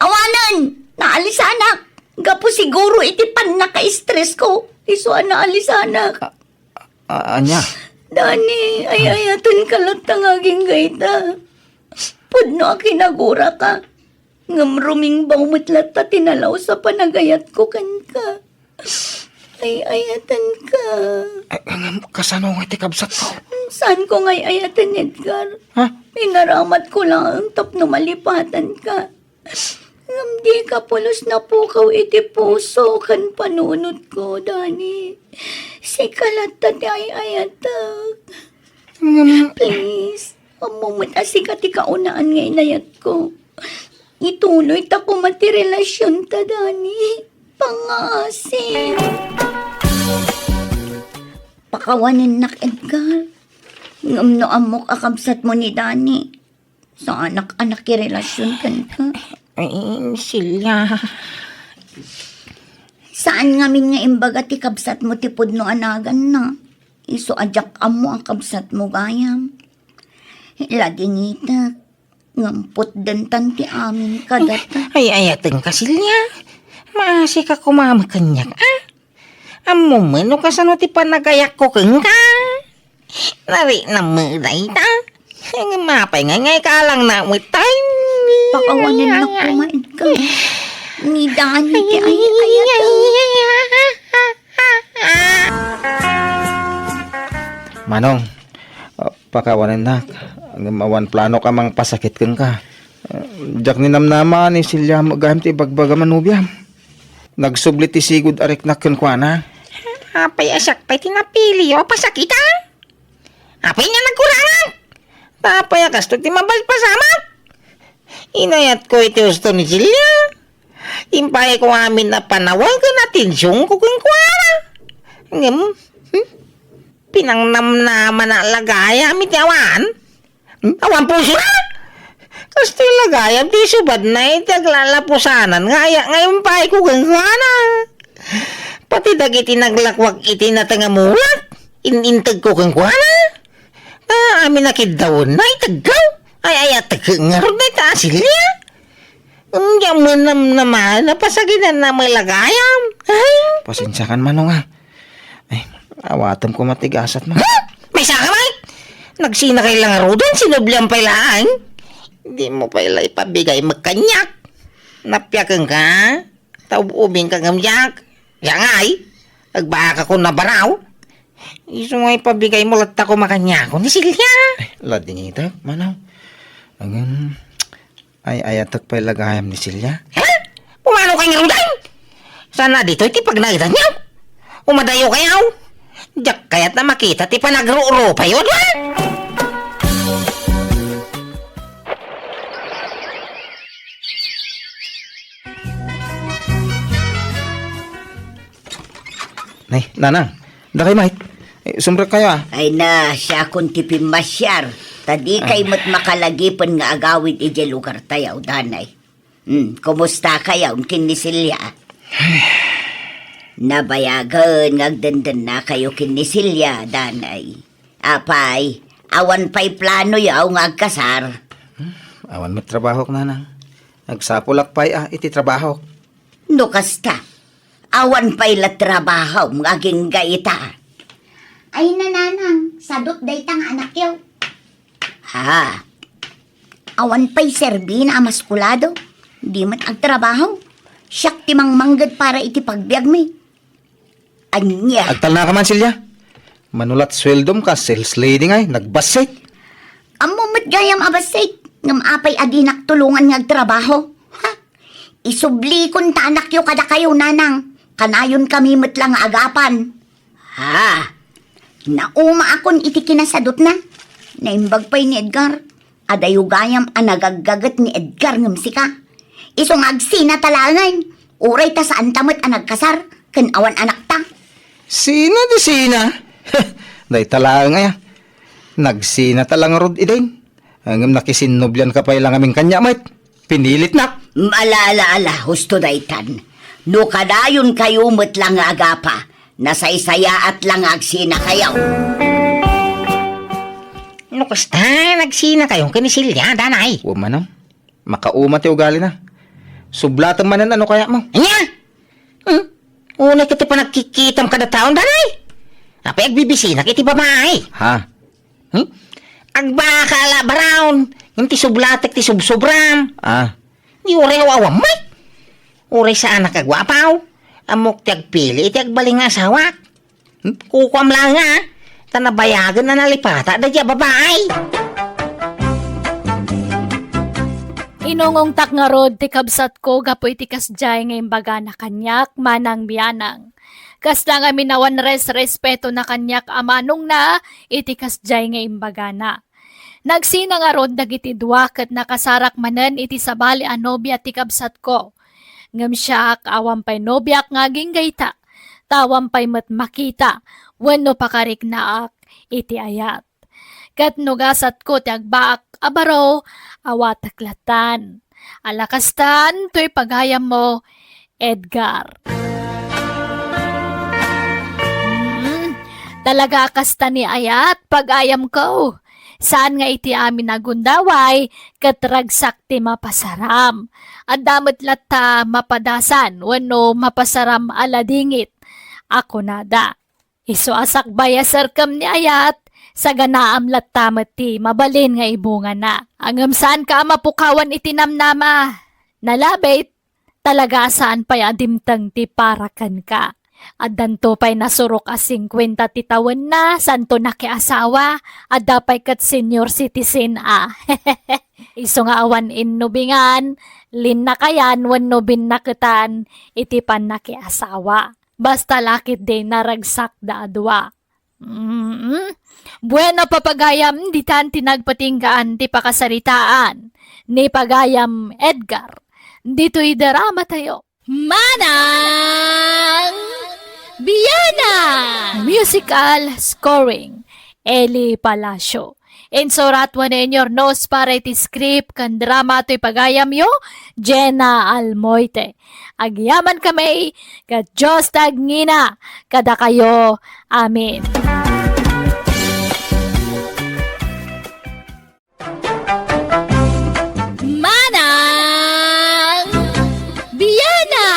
Awanan! Naalisanak! Gapo siguro iti pan naka-stress ko. Isuan naalisanak. Anya? Dani, ayayaton ka lang tangaging gaita. Pudno a kinagura ka. Ngamruming bawmutlat ta tinalaw sa panagayat ko kan ka. Ayatan ka. Kasano nga tikabsat ko? Saan ko ngay ayatan, Edgar? Ha? Pinaramat ko lang ang tapno malipatan ka. Di ka pulos na pukaw iti puso kan panunod ko, Dani. Si kalat tati ay ayatag. Please, amumot asika ti kaunaan ngay nayat ko. Ituloy ta ko matirelasyon ta, Dani. Pangasin. Pakawanin nak, Edgar. Ngamno amok akabsat mo ni Dani. Sa anak-anak relasyon kan ka. Ay, Silya. Saan ngamin nga imbaga ti kabsat mo ti pudno anagan na? Iso ajak amo ang kabsat mo gayam. Lagi ngita. Ngampot dantan ti amin kadata. Ay, ayating ka, Silya. Maasi ka kumamakanyak, Amo man, no kasano ti panagayak ko keng ka. Nari na mulay ta. Ang mapay ngay ka lang na utay. Pakawanan na kumain ka. Ni Dani ti ay ayata. Manong, pakawanan na. Mawan plano ka mang pasakit keng ka. Jak ni namnama ni Silya magahim ti bagbaga manubyam. Nagsublit ti sigud arik na kenkwana. Apay asak pa'y tinapili o pasakita. Apay nga nagkurangan. Tapay akas to ti mabalpasamat. Inayat ko iti gusto ni Silya. Impay ko amin na panawal ka na tinsyong ko kenkwana. Pinangnamnaman na lagaya amit awan. Awan po siya. Kasto lagaya di subad na itaglalapusanan. Ngayon pa ko gangana. Pati dagiti naglakwag iti natangamulat. Inintag ko gangana. Amin nakidawon na itagaw. Ay atagangaro na ita Silya. Yaman naman napasaginan na may lagayam. Ay. Pasensya kan manong Ay, awatam ko matigasat mo. May saka may! Nagsina kay lang arudan, sinublihan pa ilaan. Hindi mo pa ila ipabigay magkanyak. Napyakan ka, taububing ka ngamyak. Yang ay, agbaka ko na baraw. Iso nga ipabigay mo lahat ako makanyak ko ni Silya. Lading ita, manong. Ay ayatak pa ilagayam ni Silya. Ha? Pumano kay ngarudan? Sana dito iti pag nagitan niyo. Umadayo kayaw. Diyak kaya't na makita ti panagro-ro pa yun, ha? Nay, nanang. Da kayo mahit. Sumrek kayo Ay na, siya kung tipim masyar. Tadi kay mo't makalagipan nga agawid ije lugar tayaw, Danay. Kumusta kayaw, kinisilya? Nabayagan, ngagdandan na kayo kinisilya, Danay. Apay, awan pa'y plano yaw ngagkasar. Awan mo trabaho nanang. Nagsapulak pa'y iti trabaho. No kasta, awan pa'y la trabaho ngaging gaita. Ay nananang, sadot day tang anak yaw. Ha, Awan pa'y serbi na amaskulado. Di man ang trabaho. Siyak timang manggad para iti pagbiag mi. Anya. Agtal na ka man, Silya. Manulat sweldom ka, sales lady ngay, nagbasit. Amumot gayam abasay. Ngam apay adinak tulungan nga trabaho. Ha? Isubli kun tanak yo kada kayo nanang. Kanayon kami lang agapan. Ha? Nauma akon iti kinasadot na. Naimbag pa'y ni Edgar. Adayo gayam anagaggagat ni Edgar ngam sika. Isong agsina talangan. Uray ta saan tamot anagkasar. Kan awan anak ta. Sina di sina. Day tala nga ya. Nagsina talang rod idin. Hanggang nakisinobyan ka pa ilang aming kanya, mate. Pinilit na. Malalaala, husto daytan. No kadayon kayo lang agapa. Nasaysaya at lang agsina kayo. Ano kasta, nagsina kayong kinisilya, danay. Huwag man, no? Makauma ti ugali na. Sublatan man ano kaya mo. Anya! Una kita pa nagkikitam kada taon, danay. Apay agbibisi, nakiti babae. Ha? Agbakala, barown. Yung ti sublatek, ti subsobram. Di uray awawam, may. Uray sa anak agwapaw. Amok ti agpili, ti agbaling nga asawak. Kukwam lang nga. Tanabayagan na nalipata, da diya babae. Inungong tak nga rod ti kabsat ko gapoy ti kasjay nga imbaga na kanyak manang biyanang. Kasta nga minawan respeto na kanyak amanong na iti kasjay nga imbaga na. Nagsina nga rod dagiti dua ket nakasarak manen iti sabali a nobya ti kabsat ko. Ngem siya awampay nobyak nga ginggayta. Tawampay met makita wenno pakarik naak iti ayat. Ket nugasat ko ti agbaak abaro awataklatan. Alakastan to'y paghayam mo, Edgar. Talaga kasta ni ayat pag-ayam ko. Saan nga iti amin nagundaway katragsak ti mapasaram. At damat lata mapadasan wano mapasaram aladingit. Ako nada. Iso asak bayasar kam ni ayat. Sa ganaam latamat ti mabalin nga ibunga na. Angam saan ka mapukawan itinamnama. Nalabit, talaga saan pa'y adimtang ti parakan ka. At danto pa'y nasurok a 50 ti taon na, santo nakiasawa, at dapay kat senior citizen a. Iso nga awan innubingan, lin na kayan, wano binnaketan, iti pan nakiasawa. Basta lakit din naragsak da adwa. Bueno papagayam di tan tinagpatinggaan ti pakasaritaan ni pagayam Edgar. Dito'y drama tayo. Manang Biyana! Musical scoring Eli Palacio. Insurat wanenyor nos para iti script kan drama to'y pagayam yo Jenna Almoite. Agyaman kami kat Diyos tagngina kada kayo. Amen. Manang Biyana!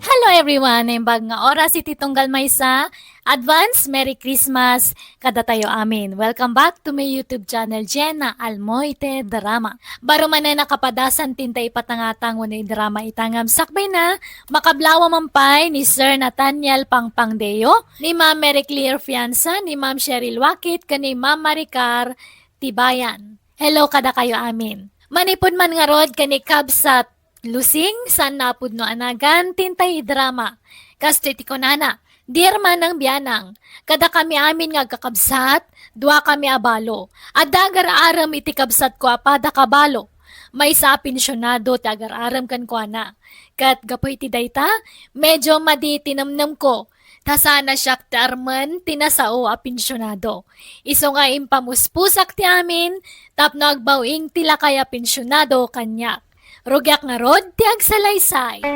Hello everyone! Imbag nga oras iti tunggal maysa. Advance Merry Christmas kada tayo amin. Welcome back to my YouTube channel Jenna Almoite Drama. Baro man na nakapadasan tintay patangatang wanay drama itangam sakbay na makablawa mampay ni Sir Nathaniel Pangpangdeo, ni Ma'am Mary Claire Fianza, ni Ma'am Cheryl Wakit, kani Ma'am Maricar Tibayan. Hello kada kayo amin. Manipod man nga rod kani kabsat lusing san napud no anagan tintay drama. Kasto iti konana. Dear manang biyanang, kada kami amin nga kakabsat, dua kami abalo. At dagar-aram iti kabsat ko apada kabalo. May sa pensyonado ti agar-aram kan ko na. Kat gapoy ti dayta, medyo maditinamnam ko. Tasana siyak ti arman tinasao a pensyonado. Iso nga impamuspusak ti amin, tapno agbawing tila kaya pensyonado kanyak. Rugyak nga rod ti agsalaysay.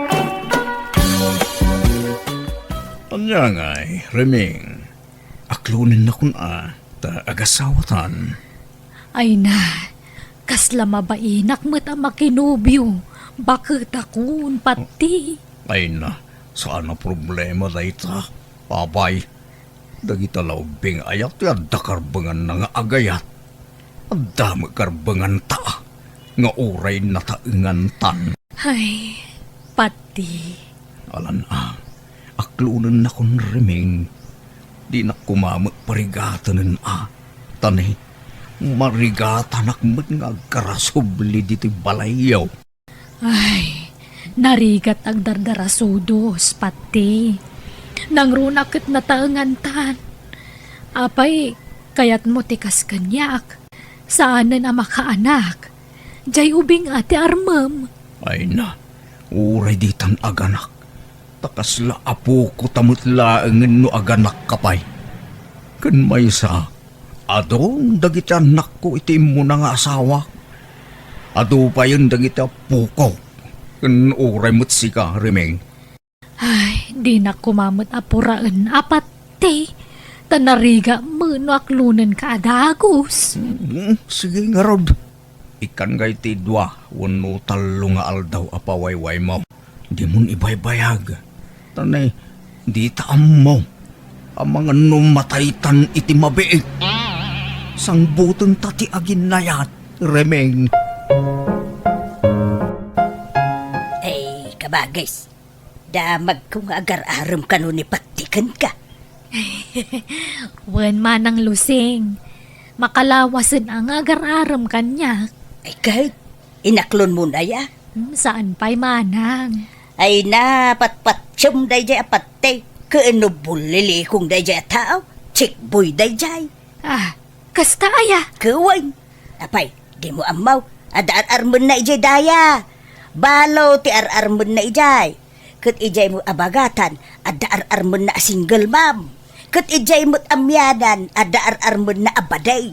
Anya ngay, Reming. Aklunin na kun ta agasawatan. Ay na, kasla mabainak mo't ang makinubyo. Bakit akun pati? Ay na, saan na problema dayta? Babay, dagita laubing ayat ti addakarbangan na nga agayat. Adda magkarbangan ta. Nga oray na taingan tan. Ay, pati. Alan aklunan na kon remeng. Di na kumamag parigatanan Tani, marigatan akmat nga agkarasubli dito'y balayaw. Ay, narigat ang dardarasudos, pati. Nang runakit na taangantan. Apay, kayat mo tikas kanyak. Saan na makaanak? Jay ubing ate armam. Ay na, uray ditan aganak. Takasla apo ko tamutlaangan no aganak kapay. Kan may sa, adong dagiti anak ko iti mo na nga asawa. Ado pa yun dagiti apo ko. Kan uray mo't sika, Remeng. Ay, di na kumamot apuraan apate. Tanariga mo no aklunan ka adagos. Sige nga rod. Ikan gay ti dwa, wano talo nga aldaw apawayway mo. Di mon ibaybayag. Tanay, di taam mo. Ang mga numataytan iti mabiik. Sang butong tati agin nayat, Remeng. Ay, kabagis. Damag kong agar-aram ka nun ipatikan ka. Wan manang lusing. Makalawasan ang agar-aram kanya. Ay, kahit inaklon mo na ya. Saan pa'y manang? Ay na, patpatsyum day jay apatay. Kaano bulili kong day jay tao. Chikboy day jay. Ah, kasta aya. Kawain. Apay, di mo amaw. Adar-armon na ijay daya. Balo ti ar-armon na ijay. Kat ijay mo abagatan, adar-armon na single mom. Kat ijay mo't amyanan, adar-armon na abaday.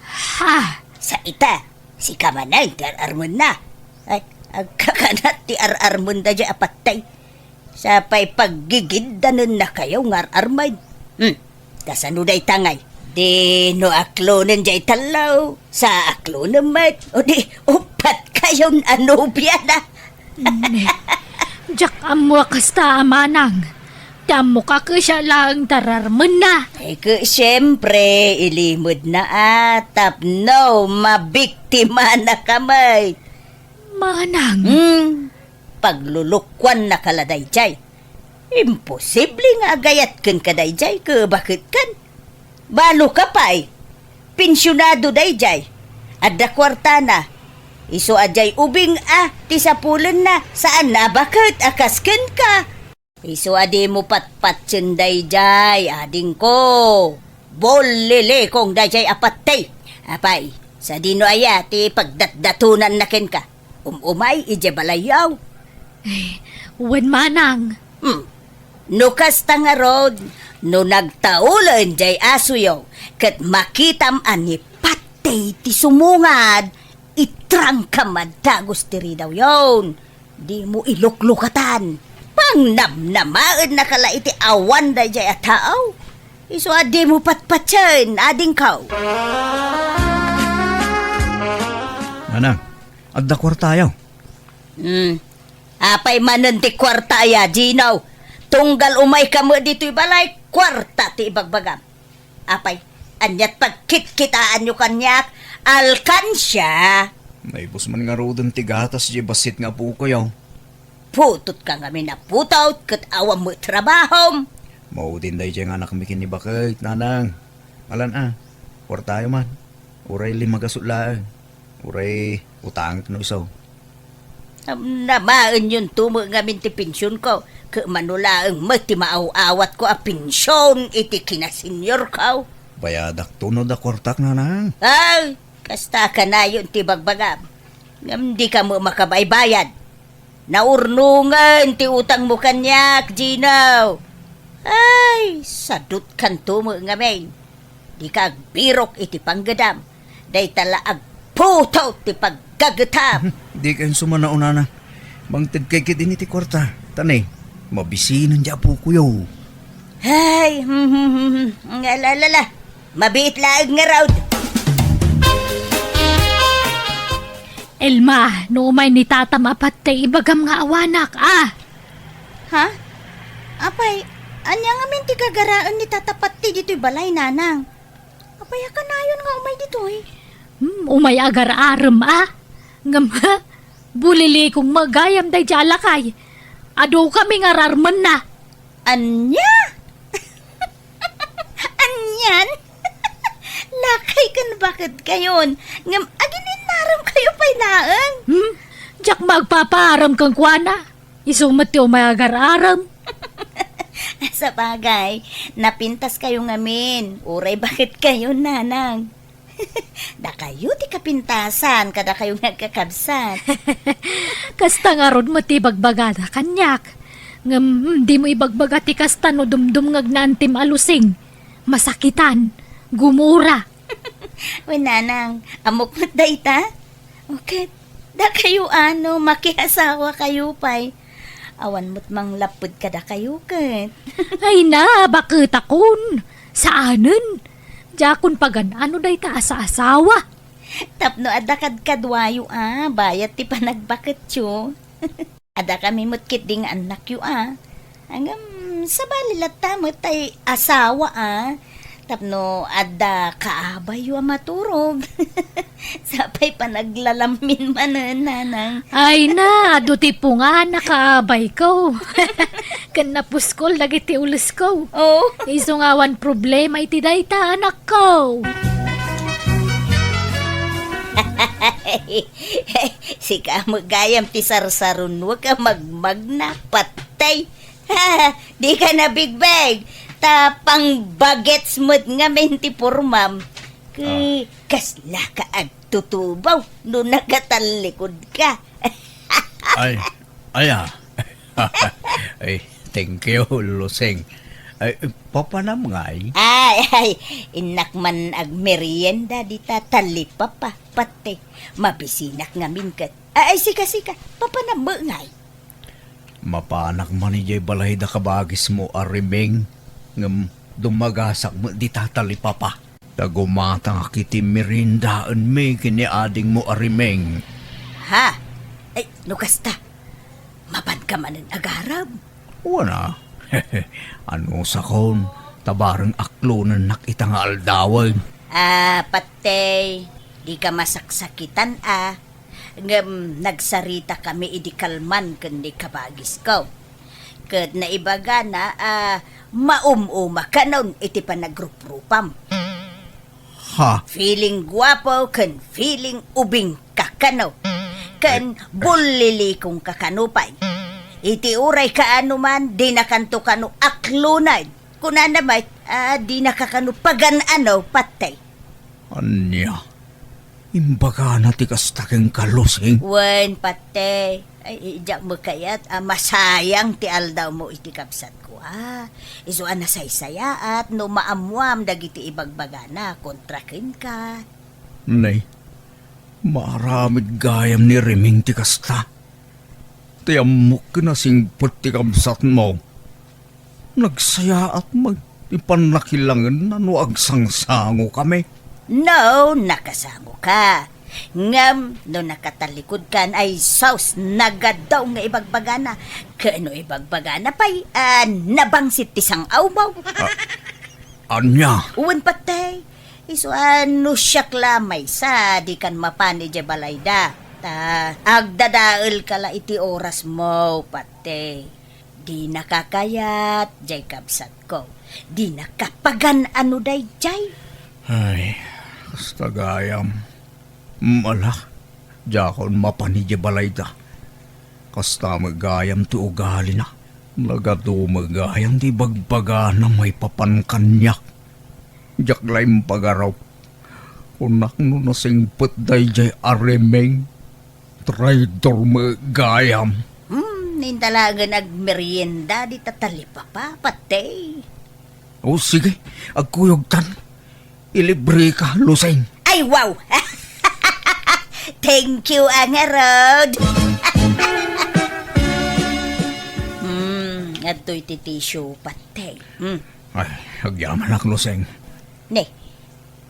Ha? Sa ita, si Kamanay, ti ar-armon na. Ay, ang kakanat ti ar-armon da jay apatay. Sa pa'y paggigindanan na kayo ng ar-armay. Kasano day tangay? Di no aklonan jay talaw. Sa aklonan mat. O di, upat kayong anubya na. Jak amo kasta manang. Tamo ka siya lang tararman na. Ay ko, siyempre, ilimod na atap. No, mabiktima na kamay. Manang. Paglulukwan na kaladay jay. Imposible nga agayat kan kaday jay. Bakit kan? Balo ka pa'y. Pensyonado day jay. Adda kwarta na. Iso ajay ubing ti sapulan na. Saan na bakit akasken ka? Iso adi mo patpatsin day jay. Ading ko. Bolile kong day jay apatay. Apay, sa dino aya ti pagdatdatunan na ken ka. Umay ije balayaw. Wan manang. No kasta nga rod, no nagtaulan jay asuyo, kat makitam ani patay ti sumungad, itrang kamadagos tiri daw yon. Di mo iluklukatan. Pang namnamaan na kala iti awan da jay atao. Iso adi mo patpatyan, ading kaw. Manang, adda kwartayaw. Apay manan ti kwarta ya, Gino. Tunggal umay ka mo dito'y balay, kwarta ti ibagbagam. Apay, anyat pagkit-kitaan nyo kanyak, alkansya. May busman nga rodan tigatas di basit nga po kayo. Putot ka nga minaputaw, kat awam mo trabahom. Mao din day dyan anak mi kinibakit, nanang. Alan kwartayo man. Uray limagasutlaan. Uray utang no isaw. Namaan yun tumo nga minti pensyon ko. Ka manulaang mati maaw-awat ko a pensyon iti kinasenyor ko. Bayadak tunod a kwartak, nanang. Ay, kasta ka na yun ti bagbagam. Ngam di ka mo makabaybayad. Naurnungan ti utang mo kanyak, Gino. Ay, sadut kan tumo nga main. Di ka agbirok iti panggadam. Day tala agputaw ti paggagatam. Di kayo sumanauna na. Bangtid kay kit ini ti kwarta. Tanay, mabisinan dya po kuyo. Ay, ngalalala. Mabiit laag nga raw. Elma, no may ni tata mapatay ibagam nga awanak, Ha? Apay, anya nga minti kagaraan ni tatapat ti dito'y balay, nanang. Apay, ka na yun nga umay dito'y. Umay agar-aram Ngam bulili kong magayam day jalakay. Ado kami ngararman na. Anya? Anyan? Lakay kan bakit kayon? Ngam aginin kayo pa'y laang. Jak magpaparam kang kuana. Isumat yung may agar-aram. Sa bagay, napintas kayo ngamin. Uray bakit kayo nanang? Da kayo di kapintasan, kada kayo nagkakabsat. Kasta nga ron mo ti bagbagada kanyak. Ngam di mo ibagbaga ti kasta no dumdum ngagnantim alusing. Masakitan. Gumura. Uy nanang, amok mo't da ita? Okay, da kayo makiasawa kayo pa'y. Awan mo't mang lapod kada kayo kat. Ay na, bakit akon? Saanen? Jakon pagan ano day ta sa asawa? Tapno ada kadwayo bayat ti panagbakit yo. Ada kami mo't kidding anak yo Hanggang sa balilat tamot tay asawa Tapno ada kaabay yo maturog. Sapay panaglalamin manan nanang. Ay na, duti po nga nakaabay ko. Kan napuskol lagi ti ulos ko. Oh, Isungawan problema iti dayta anak ko. si kamagayam ti sarsarun, wag ka magmagna patay. Ha, di ka na big bag. Tapang bagets mo't nga 24 ma'am. Kasla ka agtutubaw no nagatalikod ka. Ay, ay, thank you, Lusing. Ay, papanam nga Ay, inak man ag merienda di tatali pa pati. Mabisinak ngamin kat. Ay, sika, papanam mo ngay. Mapanak man ni Jay balay da kabagis mo arimeng. Ngam dumagasak mo di tatali pa. Tagumatang akiti merindaan me kini ading mo arimeng. Ha? Ay, nukasta. Mapan ka man ang agarab. Wana. Ano sakon? Tabarang aklonan nakita nga aldawan. Patay. Di ka masaksakitan Ngam nagsarita kami idikalman kundi kabagis ko. Kat naibaga na maumuma ka nun iti panagrupropam. Ha? Feeling guwapo kan feeling ubing kakano. Kan bulili kong kakanupay. Iti uray kaano man di nakanto kano aklunay. Kuna naman di nakakano pagan patay. Anya? Imbaga na tikas takeng kalusing. Wen patay. Ay, ijak mo kayat, masayang ti aldaw mo iti kapsat ko, Isuan na saysaya at no maamuam dagiti ibagbagana, kontrakin ka. Nay, maramid gayam ni Reming ti kasta. Tiyamok na singpot ti kamsat mo. Nagsaya at magipanakilangan na no agsangsango kami. No, nakasango ka. Ngam, no nakatalikod kan ay saus nagadaw nga ibagbagana. Kano ibagbagana pa'y nabangsit tisang awbaw. Anya? Uwan patay. Iso ano siyak lamay sa di kan mapani di balayda. Agdadaal kala iti oras mo patay. Di nakakayat, jay kabsat ko. Di nakapagan ano day jay. Ay, kasta gayam. Malak, jakon mapanidya balayda. Kasta magayam ti ugali na. Nagado magayam ti bagbaga na may papankanyak. Jaklaim pagaraw. Unak no nasingpot day jay aremeng. Traidor magayam. Nintalagan agmerienda di tatalipa pa, patay. O sige, agkuyog tan. Ilibre ka, Lusing. Ay, wow! Thank you, Angarod. Ato'y titisyo patay. Ay, agyaman ak, Lusing. Ne,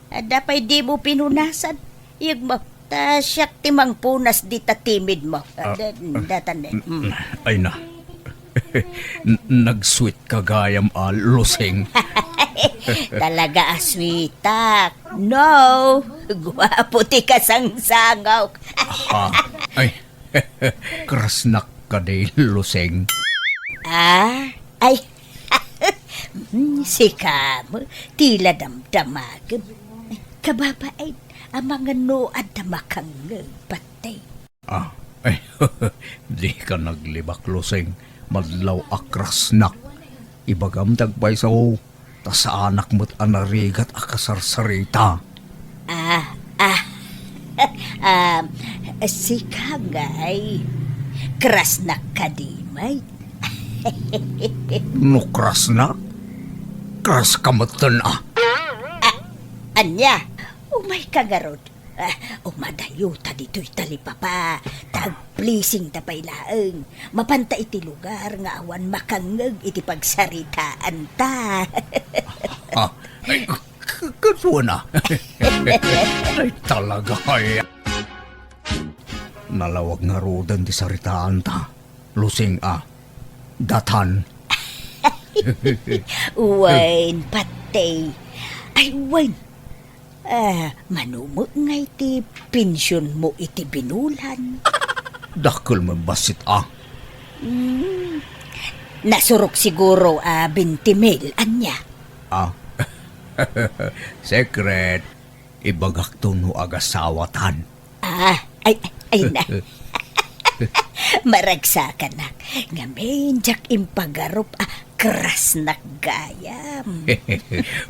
dapay di mo pinunasan. Yung mo, siyak timang punas di tatimid mo. Datan Ay na. Nag-sweet ka gayam, Lusing. Talaga aswitak. No, gwapo ti kasangsangaw. Ha? Ay, krasnak ka di, Luseng. Ah, ay, si Kamo, tila damdamag. Kababait, ang mga noad na makangag patay. Ah, ay, di ka naglibak, Luseng. Madlaw akrasnak. Ibagam tagbay sa ta sa anak mo't anarigat akasarsarita. Si Kagay, krasnak kadimay. No krasnak? Kras kamatan Anya, umay kagarod. Umadayo ta dito'y talipapa. Tag-pleasing ta pa'y laeng. Mapanta iti lugar nga awan makangag iti pagsaritaan ta. Ah, ay, katuwa na. Ay, talaga ay. Nalawag nga rodan di saritaan ta. Lusing datan. Wain, patay. Ay, wain. Manumot nga iti pensyon mo iti binulan. Dakil mo basit Nasurok siguro 20,000, anya. Secret. Ibagak to no agasawatan. Ay na. Maragsakan na. Ngamin, jak impagarop, kras na gayam.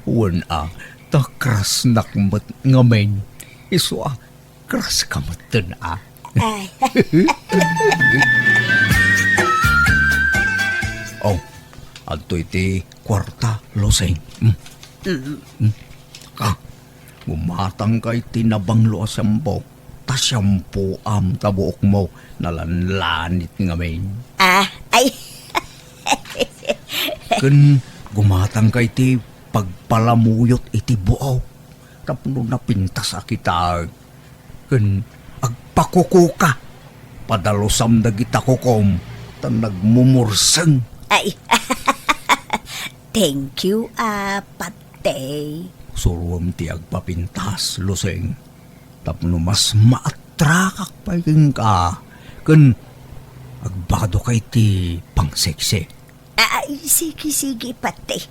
Wan ta kras nakmat ngamen. Iso kras kamatan Ay, Oh, adto iti kwarta, Luseng. Gumatang kay tinabanglo asampo. Ta siyampo tabuok mo nalanlanit ngamen. ay, Kun gumatang kay ti pagpalamuyot iti buaw. Tapno na pintas kita. Kun agpakukuka. Padalusam dagita kukom. Tan nagmumurseng. ay. Thank you, patay. Suruam ti agpapintas, Luseng. Tapno mas maatrakak pa ka. Kun agbado kay ti pangseksi. Ay, sige, patay.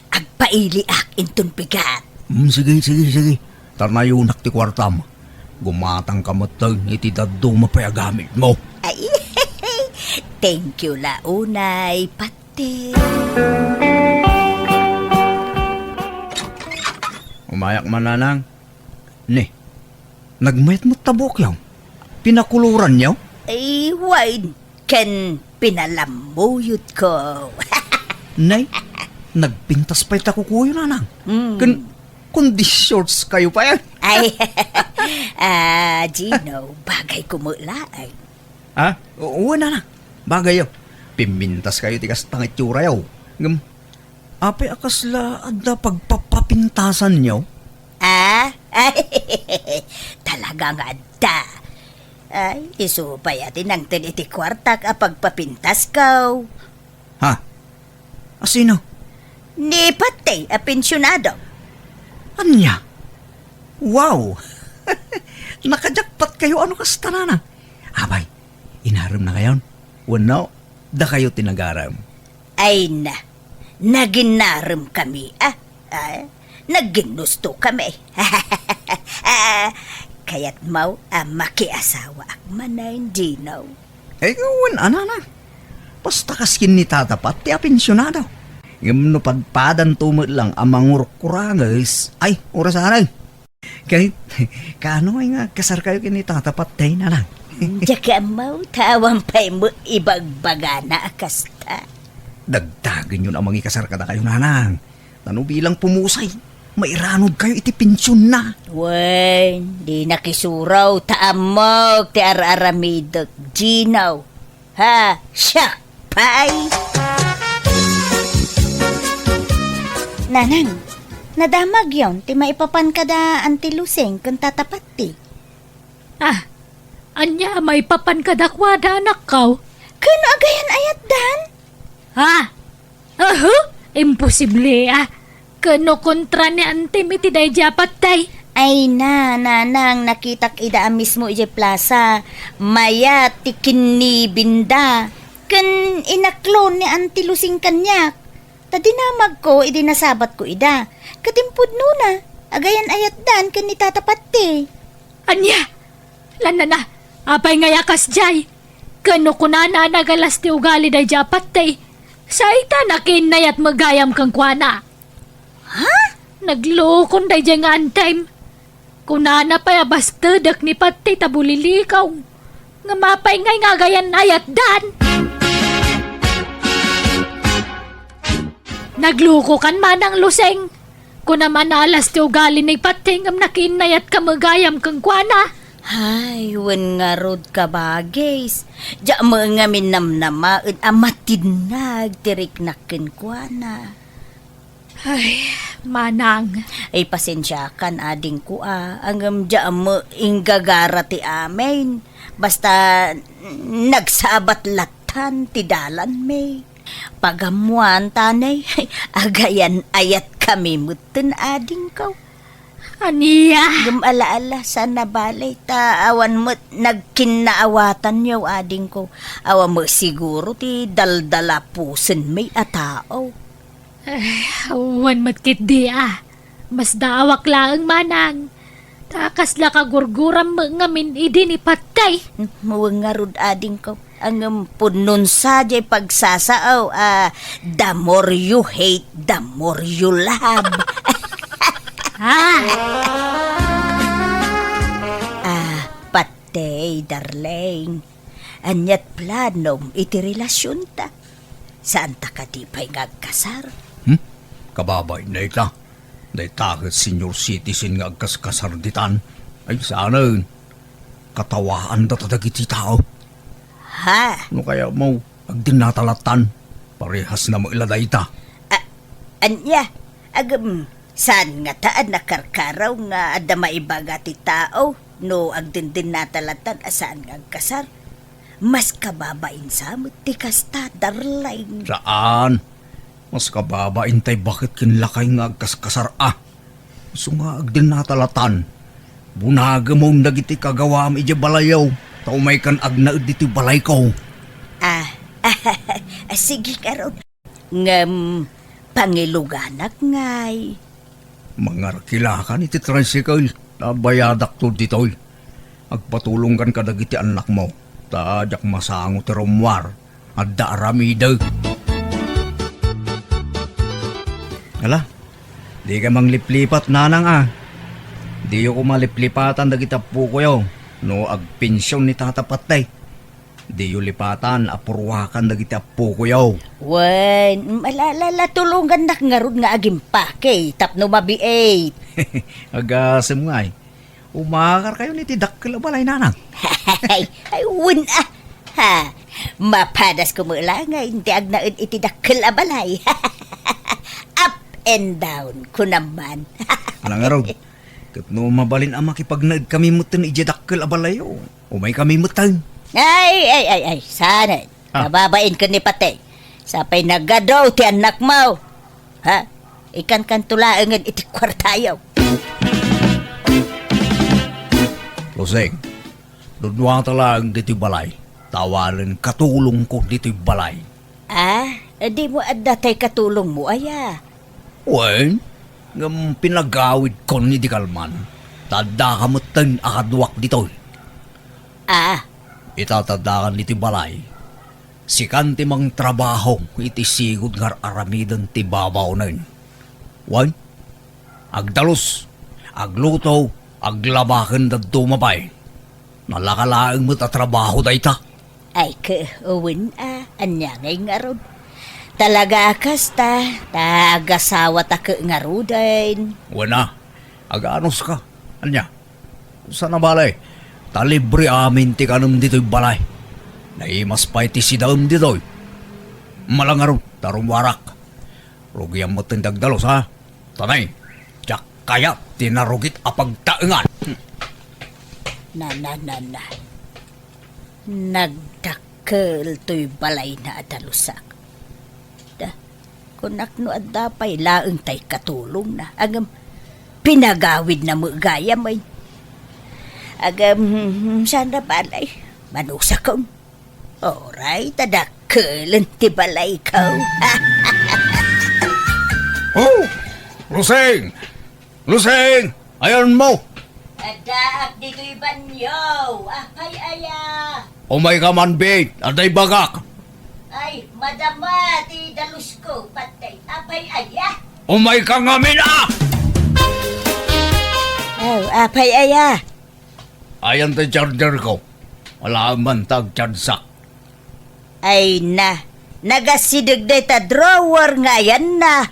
Agpailiak intong pigat. Sige. Tarnayunak ti kwartam. Gumatang kamatag iti daddo mapayagamit mo. Ay, thank you launay, patay. Umayak mananang. Ne, nagmayat mo tabok yaw. Pinakuluran yaw. Ay, wine, ken pinalamuyot ko. Nay, nagpintas pa'y takukuyo nanang. Kundi shorts kayo pa yan. Ay, Gino, bagay kumulaan. Oo nanang. Bagay yaw. Pimintas kayo tikas tangit yura yaw. Apay akasla adda pagpapapintasan yaw. Ay, talagang adda. Ay, iso pa yatin ang tiniti kwartak pagpapintas ko. Ha? Asino? Ni patay, pensyonado. Anya? Wow! Nakajakpat kayo ano kasta na. Abay, inaram na kayon. Wano, da kayo tinagaram. Ay na, naginaram kami. Nagginusto kami. Kaya't mau makiasawa ak manay Gino. Gawan, anana. Basta kaskin ni tatapat, ti apensyonado. Ngam no padpadan tumot lang ang mangurkurangis. Ay, orasaran. Kahit, kano ay nga kasar kayo kini tatapat tayo na lang. Jaka mau tawang pa'y mo ibagbaga na akasta. Dagdagan yun ang mangikasar kada kayo nanang. Tano bilang pumusay, mairanod kayo iti pensyon na. Wen, di nakisuraw taamog ti araramidot Gino. Ha, siyak, pay. Nanang, nadamag yon ti maipapan kada anti Luseng kung tatapat ti. Anya, may papan kadakwada anak kaw. Kano agayan ayat dan? Ha? Imposible Kano kontra ni Antem iti day japat tay. Ay nanang nakitak ida mismo ije plaza. Maya tikin ni binda. Kan inaklon ni Auntie Lusing kanyak. Tadinamag ko, nasabat ko ida. Katimpud nuna. Agayan ayat dan kan ni tatapat ti. Anya, lana na, apay nga yakas jay. Kano kunana nagalas ti ugali day japat tay. Sa ita nakinayat magayam kang kwana. Ha? Naglukon day jay nga antime. Kunana pa'y abastadak ni pati tabulilikaw. Nga mapay ngay nga gayan ayat dan. Nagluko kan manang luseng. Kung naman alas ti ugali ni pati ngam nakinayat ka magayam kang kwana. Ay, wen nga rod ka bagis. Diya mo nga minamnamaen amatinag tirik nakin kwa na. Ay, manang. Ay, pasensya kan ading ko Angam diya mo inggagara ti amin. Basta nagsabat latan ti dalan may. Pagamuan tanay, agayan ayat kami mutin ading ko. Aniya. Gumalaala sa nabalay ta awan mo nagkinaawatan yaw ading ko. Awan mo siguro ti daldala pusen may atao. Awan matkit di Mas dawak lang manang. Takas la kagurguram ngamin idi ni patay. Muwangarod ading ko. Ang punon sa jay pagsasaaw. The more you hate, the more you love. Patay, darling. Anyat planom iti relasyon ta. Saan ta ka di pa'y ngagkasar? Kababay na ita. Day takot senior citizen nga agkas-kasarditan. Ay sana katawaan datadagiti tao. Ha? No kaya mo, agdinatalatan. Parehas na mo iladay ta. Anya, saan nga taan nakarkaraw nga ada maibaga ti tao no agdindin natalatan asaan nga agkasar? Mas kababain sa mo ti kasta, darling. Saan? Mas kababain tay bakit kinlakay nga agkaskasar So nga agdinatalatan. Bunaga mo nagiti kagawam iti balayaw. Taumay kan agnaud diti balay ko. Sige karon. Ngam, pangiluganak ngay. Mangarkilakan iti tricycle. Nabayadak to ditoy. Agpatulong kan kadagiti anak mo. Tadyak masango ti rumwar. Adda aramida. Ala, di ka mangliplipat nanang Di ko maliplipatan dagiti apo ko yaw. No agpensyon ni tatapatay. Di yu lipatan apurwakan dagiti apo ko yaw. Wen, malala tulungan nak ngarud nga agimpake tapno mabiait. Agasem nga Umakar kayo ni tidakkel balay nanang. Ay, wen Ha, mapadas ko mula nga hindi agnaud itidakkel abalay. Up and down ko naman. Alang araw, kat no mabalin ang makipagnaid kami mutan ijadakkel abalayo. Umay kami mutan. Ay, sana. Nababain ko ni Patay. Sapay nagadaw ti anak mo. Ha? Ikan kan tulaangan iti kwartayaw. Loseng, dudwa talang diti balay. Tawarin katulong ko diti balay. Di mo adatay katulong mo, aya. Wen, ngam pinagawid ko ni di kalman. Tada kamutan akadwak ditoy. Itatadakan niti balay. Sikan ti mang trabaho iti sigod ngar aramidan ti babaw na yun. Wan, agdalos, agluto, aglabakan da dumabay. Nalakalaang mo't trabaho da ita. Ay uwin anya ngay ngarod. Talaga akas ta, tagasawa ta ka ngarudain. Wana, aganos ka, anya. Sana balay, talibre amin ti kanam dito'y balay. Naimas pa iti si daam dito'y. Malangaro, tarumwarak. Rugyang mo tindagdalos ha. Tanay, tiyak kaya tinarugit apagtaengan. Na. Nagdakkel to'y balay na adalusak. Kunak no at dapay laeng tay katulong na. Agam pinagawid na mo gaya may. Agam sana balay. Manusa kong. Oray, tadakkelan ti balay ko. Oh! Lusing! Lusing! Ayan mo! Adaak dito'y banyo. Apay aya. Umay ka man, bait. Aday bagak. Ay, madama ti dalus ko. Patay. Apay aya. Umay ka ngamin, ah! Oh, apay aya. Ayan tayo charger ko. Wala man tag-charsak. Ay na. Nagasidig day ta drawer nga yan na.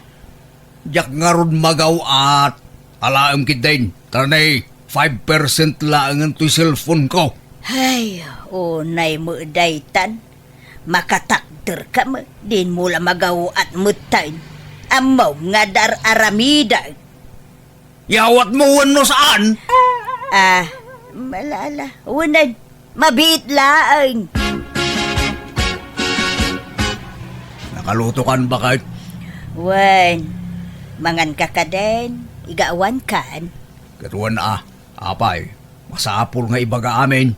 Jak nga ron magaw at alaam kitain. Tanay, 5% lang ang to cellphone ko. Ay, unay mo daytan. Makatakder ka mo. Din mo la magaw at mutain. Amaw nga dar aramida. Yawat mo no saan? Ah, malala. Unay, mabiit laang. Nakaluto kan ba kahit? Wan, mangan ka ka din. Igaawan kan. Katuan apay. Masapul nga ibaga amin.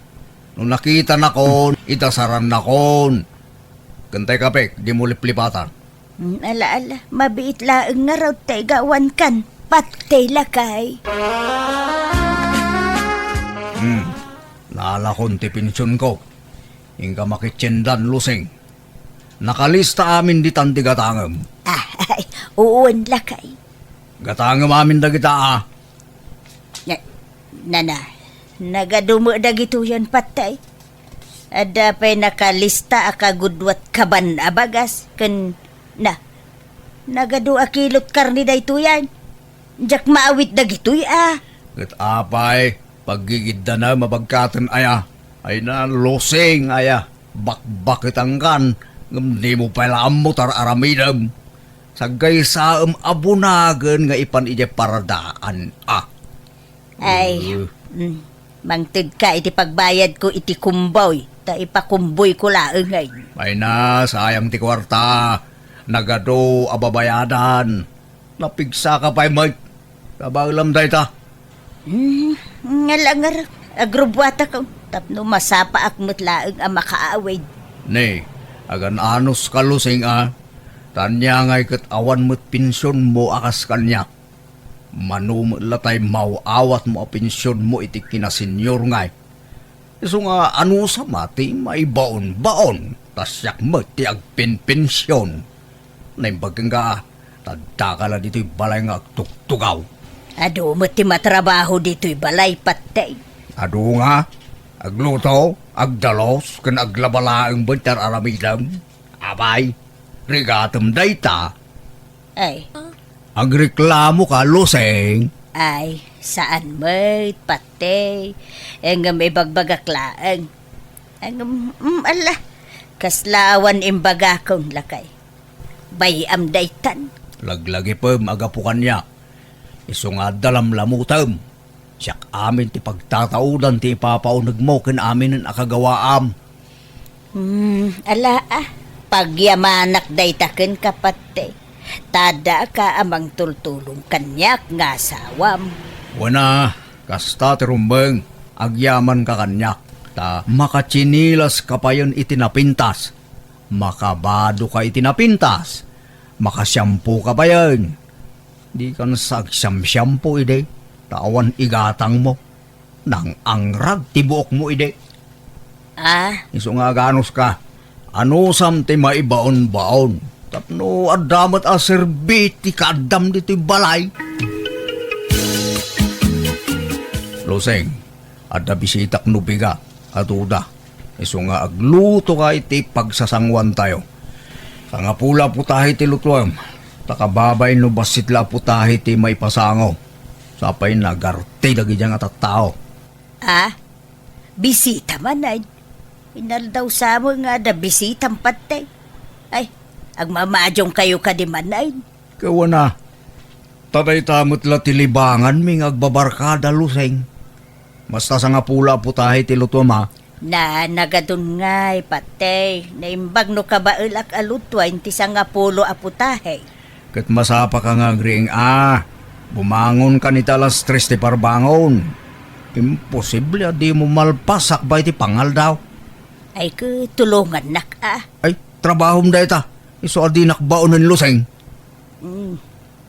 Nung nakita na kon, itasaran na kon. Kantay kapek, di mo liplipatan. Ala, mabiit laang nga raw tayo igaawan kan. Patay lakay. Naalakon ti pinsyon ko. Ingka makitsendan lusing. Nakalista amin di tanti gatangam. Ay, uwan lakay. Gatangam amin da kita Nana, nagadumo da gito yan patay. Ada pa'y nakalista akagudwat kaban abagas. Nagadu akilot karni da ito yan. Jak maawit da gito'y Kat apay, paggigid na mabagkatan aya. Ay na losing aya. Bakbakit ang kan. Di mo pala mo tar aramidam. Sagay sa abunagan nga ipan ije paradaan Ay, mangtid ka iti pagbayad ko iti kumboy. Ta ipakumboy ko laeng ay. Ay na, sayang ti kwarta. Nagado ababayadan. Napigsa ka pa'y Mike. Kabalam day ta. Ngalangar, agrubwata ka. Tapno masapa akmat laeng ang makaawid. Ne, agan anos kalusing Tanya ngay kat awan mo't pinsyon mo akas kanya. Manumatay mauawat mo a pinsyon mo iti kinasenyor ngay. Iso nga ano sa mati may baon-baon. Tasyak mo ti agpin-pinsyon. Naimbagin ka, tadakala dito'y balay nga agtuktugaw. Ado mo ti matrabaho dito'y balay patay. Ado nga, agluto, agdalos, kan aglabalaang bantar aramidam. Abay, rigatam dayta. Ay, Agreklamo ka, luseng. ay, saan mo't patay. Ang may bagbagaklaan. Ang, ala, kaslawan imbaga kong lakay. Bayam daytan. Laglagi pa magapukan niya. Iso nga dalam lamutam. Siyak amin ti pagtataudan ti ipapaunag mo ken amin ang akagawaam. Ala pagyamanak daytaken kapatay. Tada ka amang tultulong kanyak nga sawam. Wana, kasta ti rumbeng, agyaman ka kanyak. Ta makatsinilas ka pa yun itinapintas. Makabado ka itinapintas. Makasyampo ka pa yun. Di ka nasagsam-syampo ide. Tawan igatang mo. Nang angrag tibuok mo ide. Iso nga ganos ka. Ano sam ti maibaon-baon. Tapno adamat a serbiti kadam dito'y balay. Loseng, ada bisitak nubiga, atuda. Iso nga agluto ka iti pagsasangwan tayo. Sa nga pula putahe ti lutuam, takababay no basitla putahe ti may pasango. Sapay nagarte lagi dyan at tao. Bisita man ay. Inaldaw sa mo nga da bisitang patay. Ay, agmamadyong kayo ka di man ay. Kawana, tatay tamot la tilibangan ming agbabarkada luseng. Basta sa nga pula putahe ti lutuam Na nagadun ngay patay. Naimbag no kabailak alutwa inti sa nga pulo aputahe. Kat masapa ka nga agring bumangon ka ni talas 3 ti parbangon. Imposible di mo malpasak ba iti pangal daw. Ay ke tulungan nak Ay, trabahom da ita. Iso adi nakbaon ng luseng.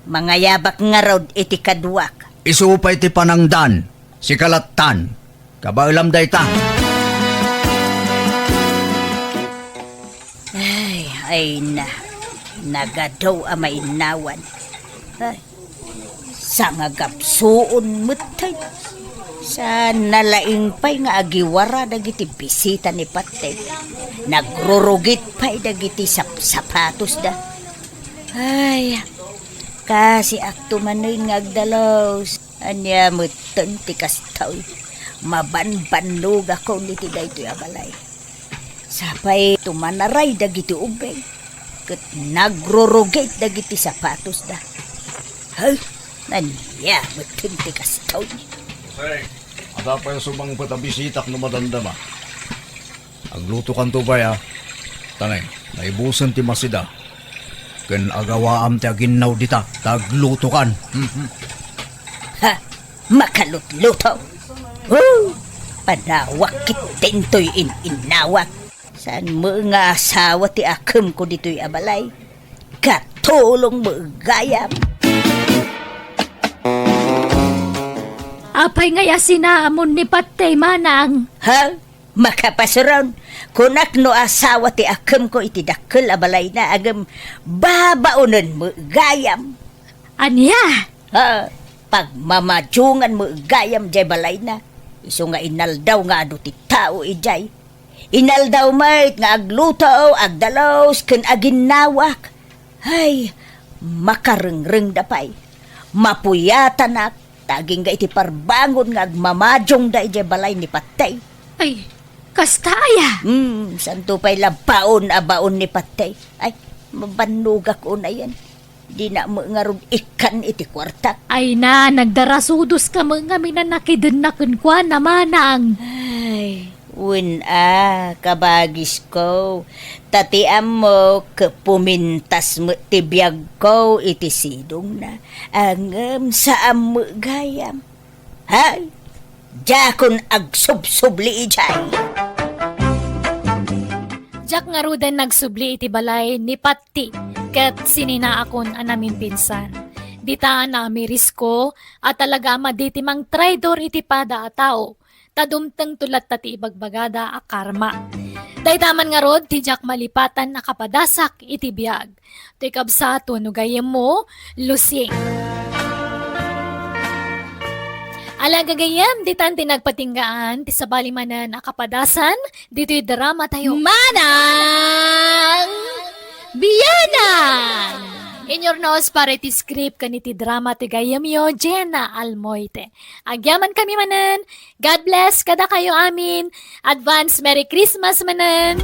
Mga yabak nga raw iti kadwak. Iso pa iti panangdan, si kalatan. Kabailam da ita. Ay na, nagadaw amay nawan. Ay, sa nga gapsuon mutay. Sa nalaing pa'y nga agiwara dagiti bisita ni Patay. Nagrurugit pa'y dagiti sapatos da. Ay, kasi akto manoy nga agdalaws. Anya mutan ti kastaw. Mabanbanlog ako niti daytoy abalay. Sapay tumanaray dagiti ubay. Kat nagrurugit dagiti sapatos da. Ay, anya mutan ti kastaw. Hey, ada pa yung sumang patabisitak no madandama. Agluto kan to ba ya? Tanay, naibusan ti masida. Ken agawaam ti aginaw dita, tagluto kan. Ha, makalutluto. Panawak kitintoy inawak. Saan mo nga asawa ti akem ko dito'y abalay? Katulong mo gayam. Apay nga sinaamon ni Patay manang. Ha? Makapasuron. Kunak no asawa ti akem ko iti dakkel abalay na agam babaunan mo gayam. Anya? Ha? Pag mamadyungan mo gayam jay balay na. Iso nga inaldaw nga ado ti tao ijay. Inaldaw mait nga agluto, agdalaws, ken aginawak. Ay, makarengreng dapay. Mapuyatan ak. Taging ga iti parbangon nga agmamadyong da ijay balay ni Patay. Ay, kastaya. Santo pa'y labaon abaon ni Patay. Ay, mabanugak ko na yan. Di na mo nga ron ikan iti kwartak. Ay na, nagdarasudos ka mga minanakidunakan kwa na manang. Ay, kabagis ko. Tatiam mo, kapumintas mo tibiyag ko, iti sidong na. Angam sa mo gayam. Hay, jakon agsubsubli ijay. Jak nga rudan nagsubli iti balay ni Patti, kat sininaakon anamin pinsan. Dita na mi risko, at talaga maditi mang traidor iti pada a tao. Tadumteng tulat tati ibagbagada a karma. Daytaman nga rod, ti jak malipatan nakapadasak iti biyag. Ti kabsato no gayem mo, lusing. Alaga gayam, di tan tinagpatinggaan, ti sabali manan akapadasan, dito'y drama tayo. Manang! Biyanan! In your nose, para iti script kaniti drama ti gayam yo, Jenna Almoite. Agyaman kami manan. God bless kada kayo amin. Advance Merry Christmas manan.